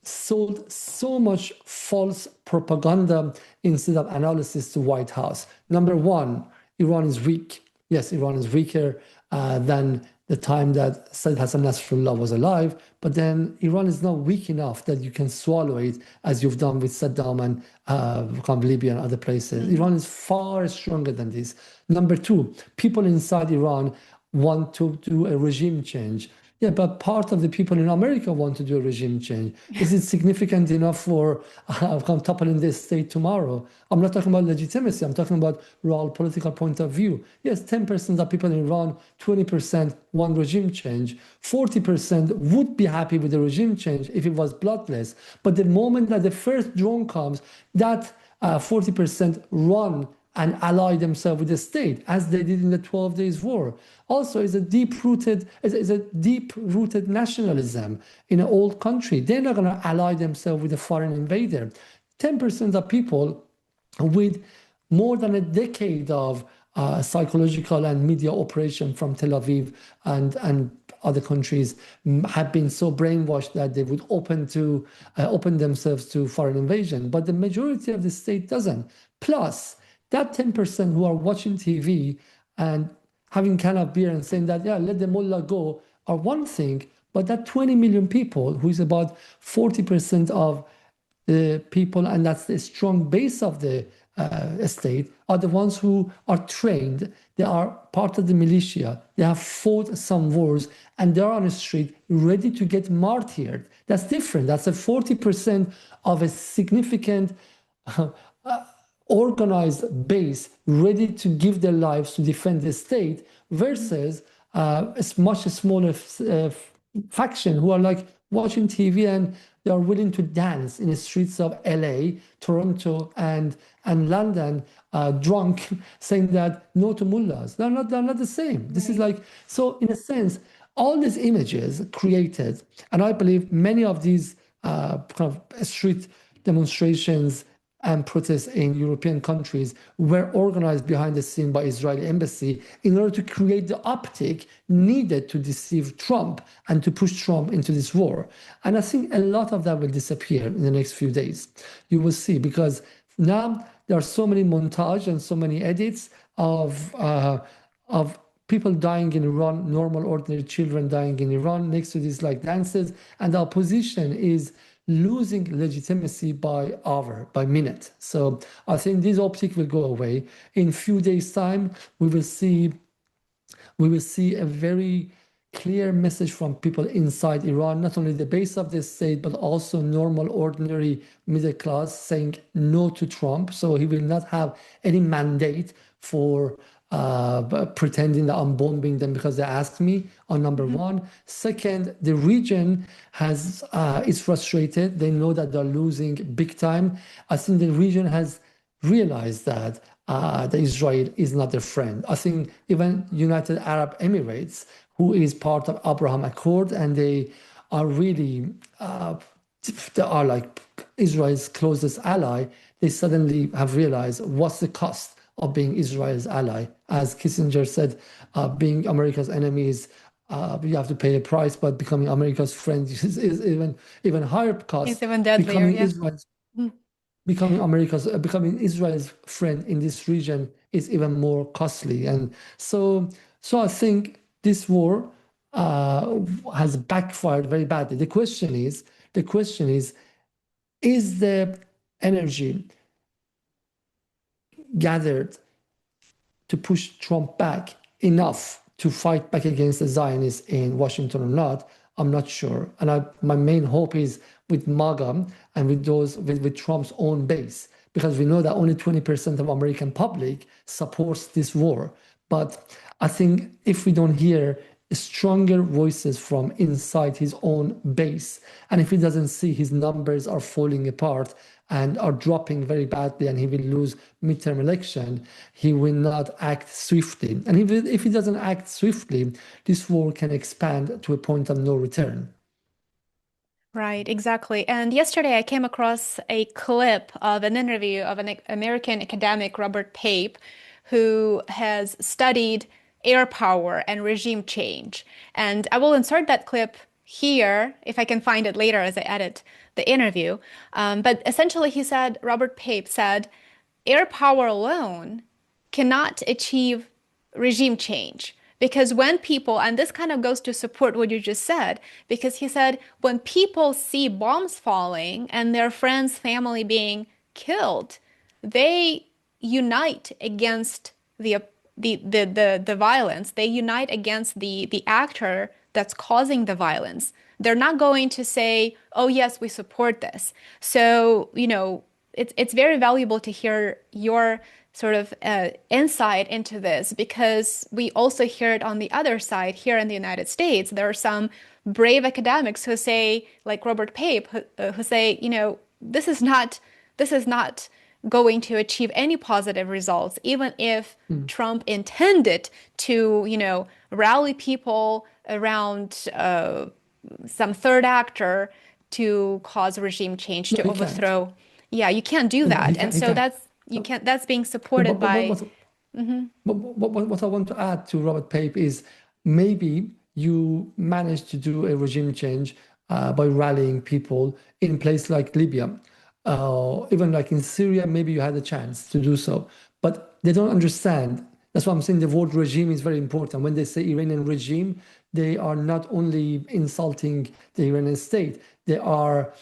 sold so much false propaganda instead of analysis to White House. Number one, Iran is weak. Yes, Iran is weaker than the time that Sayyid Hassan Nasrallah was alive, but then Iran is not weak enough that you can swallow it as you've done with Saddam and Libya and other places. Iran is far stronger than this. Number two, people inside Iran want to do a regime change. Yeah, but part of the people in America want to do a regime change. Is it significant enough for toppling the state tomorrow? I'm not talking about legitimacy. I'm talking about real political point of view. Yes, 10% of people in Iran, 20% want regime change. 40% would be happy with the regime change if it was bloodless. But the moment that the first drone comes, that 40% run and ally themselves with the state, as they did in the 12 Days War. Also, is a deep-rooted nationalism in an old country. They're not going to ally themselves with a foreign invader. 10% of people with more than a decade of psychological and media operation from Tel Aviv and other countries have been so brainwashed that they would open themselves to foreign invasion. But the majority of the state doesn't. Plus, that 10% who are watching TV and having can of beer and saying that, yeah, let the mullah go, are one thing, but that 20 million people, who is about 40% of the people, and that's the strong base of the state, are the ones who are trained. They are part of the militia. They have fought some wars, and they're on the street ready to get martyred. That's different. That's a 40% of a significant organized base ready to give their lives to defend the state versus a much smaller faction who are like watching TV and they are willing to dance in the streets of LA, Toronto, and London, drunk, saying that no to mullahs. They're not the same. This is like, so in a sense, all these images created, and I believe many of these kind of street demonstrations and protests in European countries were organized behind the scene by Israeli embassy in order to create the optic needed to deceive Trump and to push Trump into this war. And I think a lot of that will disappear in the next few days. You will see, because now there are so many montage and so many edits of people dying in Iran, normal, ordinary children dying in Iran next to these like dances, and the opposition is losing legitimacy by hour, by minute. So I think this optic will go away. In few days' time, we will see a very clear message from people inside Iran, not only the base of the state, but also normal, ordinary middle class saying no to Trump. So he will not have any mandate for pretending that I'm bombing them because they asked me, on number one. Second, the region is frustrated. They know that they're losing big time. I think the region has realized that Israel is not their friend. I think even United Arab Emirates, who is part of Abraham Accord, and they are really they are like Israel's closest ally. They suddenly have realized what's the cost of being Israel's ally. As Kissinger said, being America's enemy is you have to pay a price, but becoming America's friend is even higher It's cost. even deadlier, Becoming yeah. Israel's becoming Israel's friend in this region is even more costly. And so I think this war has backfired very badly. The question is, is the energy gathered to push Trump back enough to fight back against the Zionists in Washington or not? I'm not sure. And my main hope is with MAGA and with Trump's own base, because we know that only 20% of American public supports this war. But I think if we don't hear stronger voices from inside his own base, and if he doesn't see his numbers are falling apart and are dropping very badly, and he will lose midterm election, he will not act swiftly. And if he doesn't act swiftly, this war can expand to a point of no return. Right, exactly. And yesterday I came across a clip of an interview of an American academic, Robert Pape, who has studied air power and regime change. And I will insert that clip here if I can find it later as I edit the interview. But essentially, Robert Pape said, air power alone cannot achieve regime change. Because when people, and this kind of goes to support what you just said, because he said, when people see bombs falling and their friends, family being killed, they unite against the violence. They unite against the actor that's causing the violence. They're not going to say, oh, yes, we support this. So, it's very valuable to hear your sort of insight into this, because we also hear it on the other side here in the United States. There are some brave academics who say, like Robert Pape, who say, this is not going to achieve any positive results, even if Trump intended to, rally people around some third actor to cause regime change, No, to he can't. overthrow. Yeah, you can't do No, he that. And can't. He so can't. that's you No, can't that's being no, supported by what I want to add to Robert Pape is maybe you managed to do a regime change by rallying people in place like Libya. Even like in Syria, maybe you had a chance to do so. But they don't understand. That's why I'm saying the word regime is very important. When they say Iranian regime, they are not only insulting the Iranian state, they are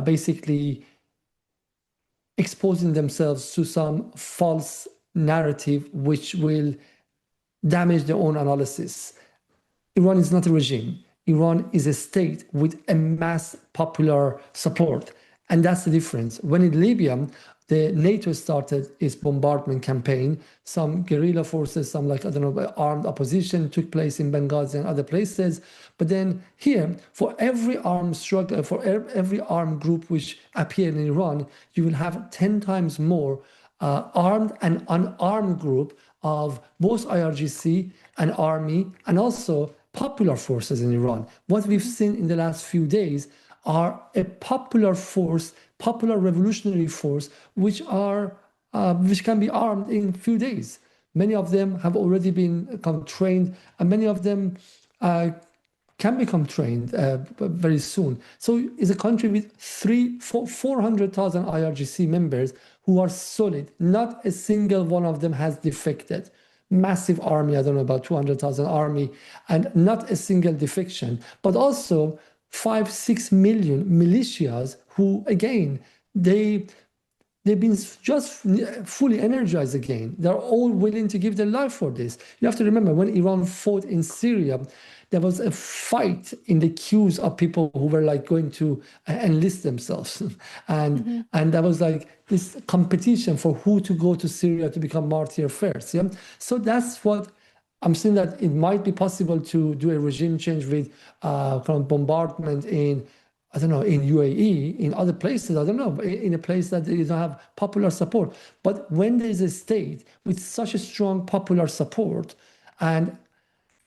basically exposing themselves to some false narrative which will damage their own analysis. Iran is not a regime. Iran is a state with a mass popular support. And that's the difference. When in Libya, the NATO started its bombardment campaign, some guerrilla forces, some like, I don't know, armed opposition took place in Benghazi and other places. But then here, for every armed struggle, for every armed group which appeared in Iran, you will have 10 times more armed and unarmed group of both IRGC and army and also popular forces in Iran. What we've seen in the last few days are a popular force, popular revolutionary force, which can be armed in a few days. Many of them have already been trained, and many of them uh, can become trained very soon. So it's a country with 400,000 IRGC members who are solid. Not a single one of them has defected. Massive army, I don't know, about 200,000 army, and not a single defection. But also 5, 6 million militias who, again, they've been just fully energized again. They're all willing to give their life for this. You have to remember when Iran fought in Syria, there was a fight in the queues of people who were like going to enlist themselves, and Hmm. and there was like this competition for who to go to Syria to become martyr first. Yeah, so that's what I'm saying, that it might be possible to do a regime change with kind of bombardment in, I don't know, in UAE, in other places, I don't know, in a place that you don't have popular support. But when there is a state with such a strong popular support, and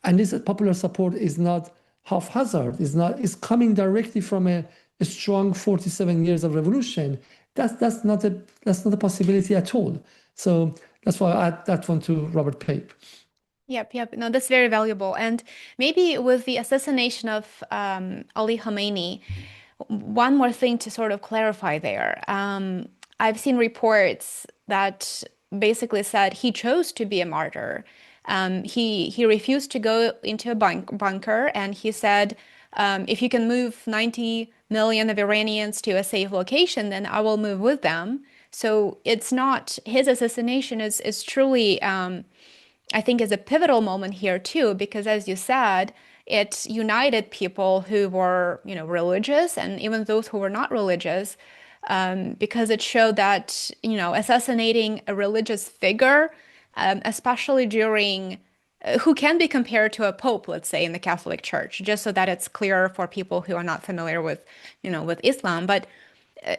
and this popular support is not haphazard, is coming directly from a strong 47 years of revolution, that's not a possibility at all. So that's why I add that one to Robert Pape. Yep, yep. No, that's very valuable. And maybe with the assassination of Ali Khamenei, one more thing to sort of clarify there. I've seen reports that basically said he chose to be a martyr. He refused to go into a bunker, and he said, if you can move 90 million of Iranians to a safe location, then I will move with them. So it's not his assassination is truly. I think is a pivotal moment here too, because as you said, it united people who were, religious and even those who were not religious, because it showed that, assassinating a religious figure, especially during, who can be compared to a pope, let's say, in the Catholic Church, just so that it's clear for people who are not familiar with, with Islam. But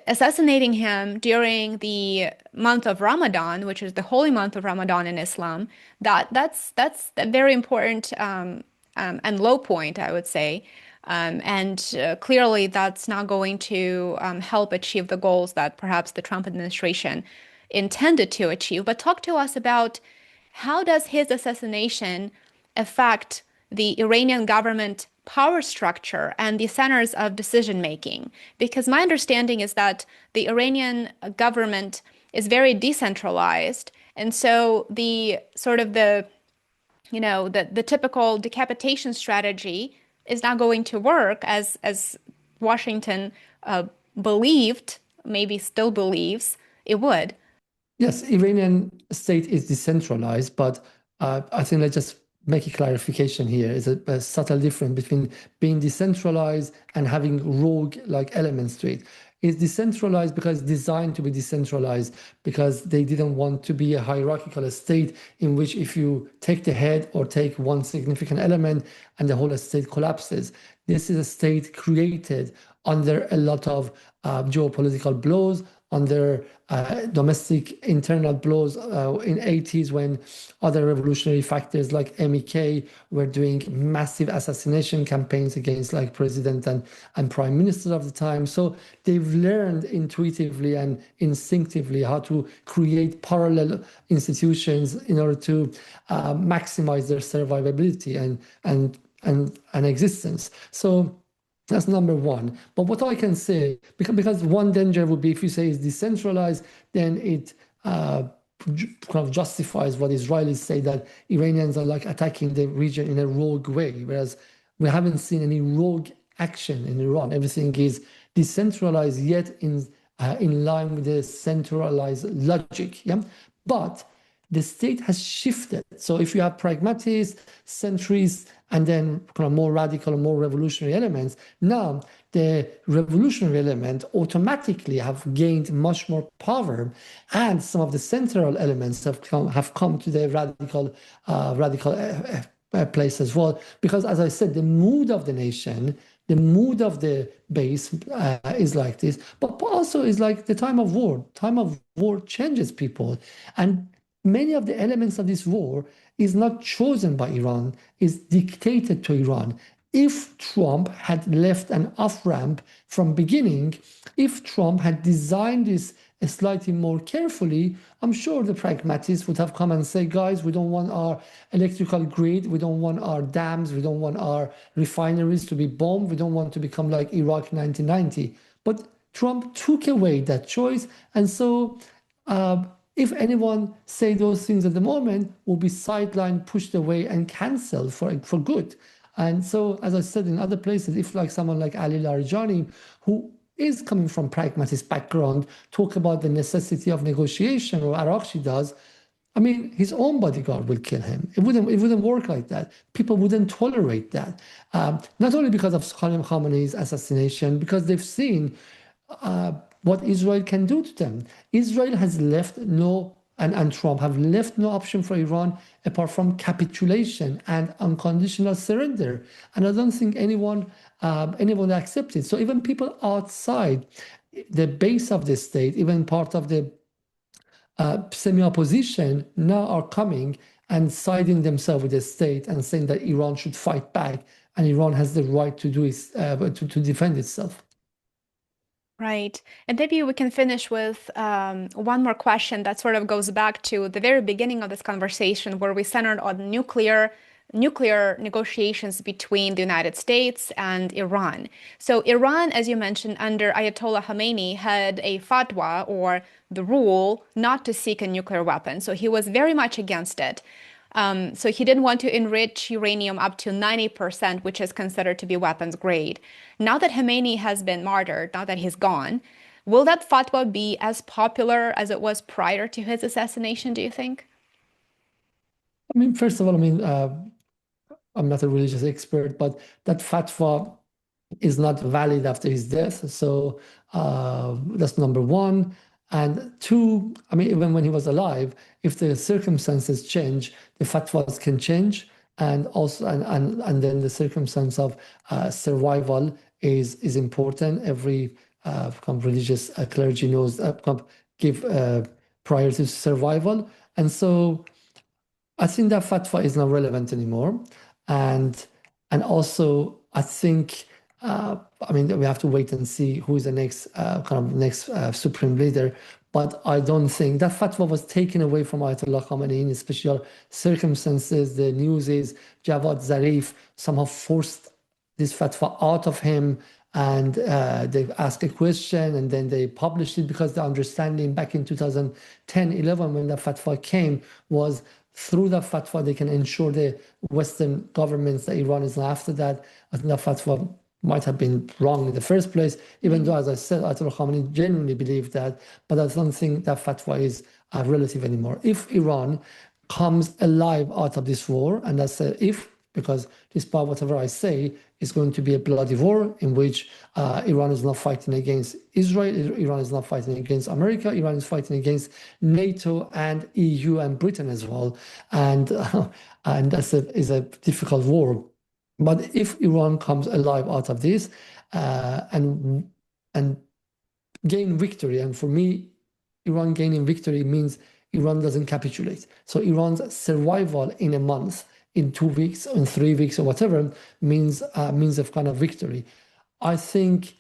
assassinating him during the month of Ramadan, which is the holy month of Ramadan in Islam, that's a very important and low point, I would say. And clearly, that's not going to help achieve the goals that perhaps the Trump administration intended to achieve. But talk to us about how does his assassination affect the Iranian government power structure and the centers of decision making? Because my understanding is that the Iranian government is very decentralized, and so the sort of the typical decapitation strategy is not going to work as Washington believed, maybe still believes it would. Yes, Iranian state is decentralized, but I think let's just make a clarification here. It's a subtle difference between being decentralized and having rogue like elements to it. It's decentralized because it's designed to be decentralized, because they didn't want to be a hierarchical state in which if you take the head or take one significant element and the whole state collapses. This is a state created under a lot of geopolitical blows, under domestic internal blows in 80s, when other revolutionary factors like MEK were doing massive assassination campaigns against like president and prime minister of the time. So they've learned intuitively and instinctively how to create parallel institutions in order to maximize their survivability and existence. So that's number one. But what I can say, because one danger would be if you say it's decentralized, then it kind of justifies what Israelis say, that Iranians are like attacking the region in a rogue way, whereas we haven't seen any rogue action in Iran. Everything is decentralized, yet in line with the centralized logic. Yeah, but the state has shifted. So if you have pragmatists, centrists, and then kind of more radical, more revolutionary elements, now the revolutionary element automatically have gained much more power, and some of the central elements have come to the radical place as well. Because as I said, the mood of the nation, the mood of the base is like this, but also is like the time of war. Time of war changes people, and many of the elements of this war is not chosen by Iran, is dictated to Iran. if Trump had left an off-ramp from beginning, if Trump had designed this slightly more carefully, I'm sure the pragmatists would have come and say, guys, we don't want our electrical grid, we don't want our dams, we don't want our refineries to be bombed, we don't want to become like Iraq 1990. But Trump took away that choice, and so if anyone say those things at the moment, will be sidelined, pushed away, and cancelled for good. And so, as I said in other places, if like someone like Ali Larijani, who is coming from pragmatist background, talk about the necessity of negotiation, or Arakshi does, I mean, his own bodyguard will kill him. It wouldn't work like that. People wouldn't tolerate that. Not only because of Khamenei's assassination, because they've seen what Israel can do to them. Israel has left no, and Trump have left no option for Iran apart from capitulation and unconditional surrender. And I don't think anyone accepts it. So even people outside the base of the state, even part of the semi-opposition, now are coming and siding themselves with the state and saying that Iran should fight back and Iran has the right to do to defend itself. Right. And maybe we can finish with one more question that sort of goes back to the very beginning of this conversation, where we centered on nuclear negotiations between the United States and Iran. So Iran, as you mentioned, under Ayatollah Khamenei, had a fatwa, or the rule not to seek a nuclear weapon. So he was very much against it. So he didn't want to enrich uranium up to 90%, which is considered to be weapons grade. Now that Khamenei has been martyred, now that he's gone, will that fatwa be as popular as it was prior to his assassination, do you think? I mean, first of all, I'm not a religious expert, but that fatwa is not valid after his death. So that's number one. And two, I mean, even when he was alive, if the circumstances change, the fatwas can change. And also, and then the circumstance of survival is important. Every kind of religious clergy knows give priority to survival. And so I think that fatwa is not relevant anymore. And also I think I mean we have to wait and see who is the next next supreme leader. But I don't think that fatwa was taken away from Ayatollah Khamenei in special circumstances. The news is Javad Zarif somehow forced this fatwa out of him, and they asked a question and then they published it, because the understanding back in 2010-11 when the fatwa came was through that fatwa they can ensure the Western governments that Iran is not after that. I think that fatwa might have been wrong in the first place, even though, as I said, Ayatollah Khamenei genuinely believed that, but I don't think that fatwa is relative anymore. If Iran comes alive out of this war, and that's a if, because despite whatever I say, it's going to be a bloody war in which Iran is not fighting against Israel, Iran is not fighting against America, Iran is fighting against NATO and EU and Britain as well, and and is a difficult war. But if Iran comes alive out of this and gain victory, and for me, Iran gaining victory means Iran doesn't capitulate. So Iran's survival in a month, in 2 weeks, in 3 weeks, or whatever, means a kind of victory. I think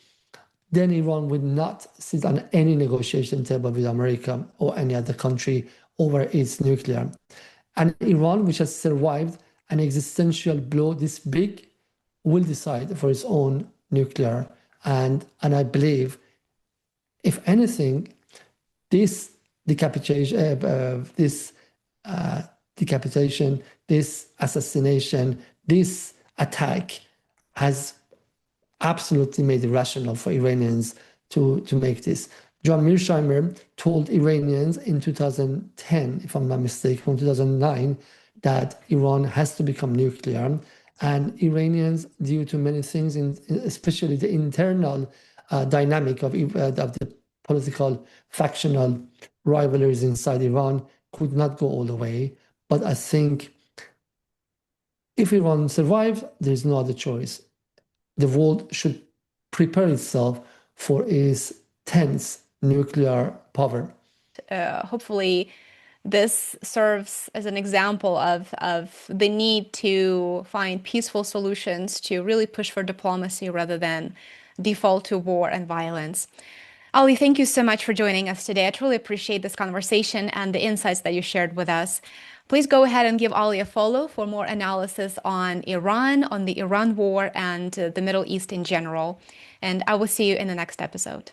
then Iran would not sit on any negotiation table with America or any other country over its nuclear. And Iran, which has survived an existential blow this big, will decide for its own nuclear. And I believe, if anything, this decapitation, this assassination, this attack has absolutely made it rational for Iranians to make this. John Mearsheimer told Iranians in 2010, if I'm not mistaken, from 2009, that Iran has to become nuclear. And Iranians, due to many things, especially the internal dynamic of the political factional rivalries inside Iran, could not go all the way. But I think if Iran survives, there's no other choice. The world should prepare itself for its tense nuclear power. Hopefully this serves as an example of the need to find peaceful solutions, to really push for diplomacy rather than default to war and violence. Ali, thank you so much for joining us today. I truly appreciate this conversation and the insights that you shared with us. Please go ahead and give Ali a follow for more analysis on Iran, on the Iran war, and the Middle East in general. And I will see you in the next episode.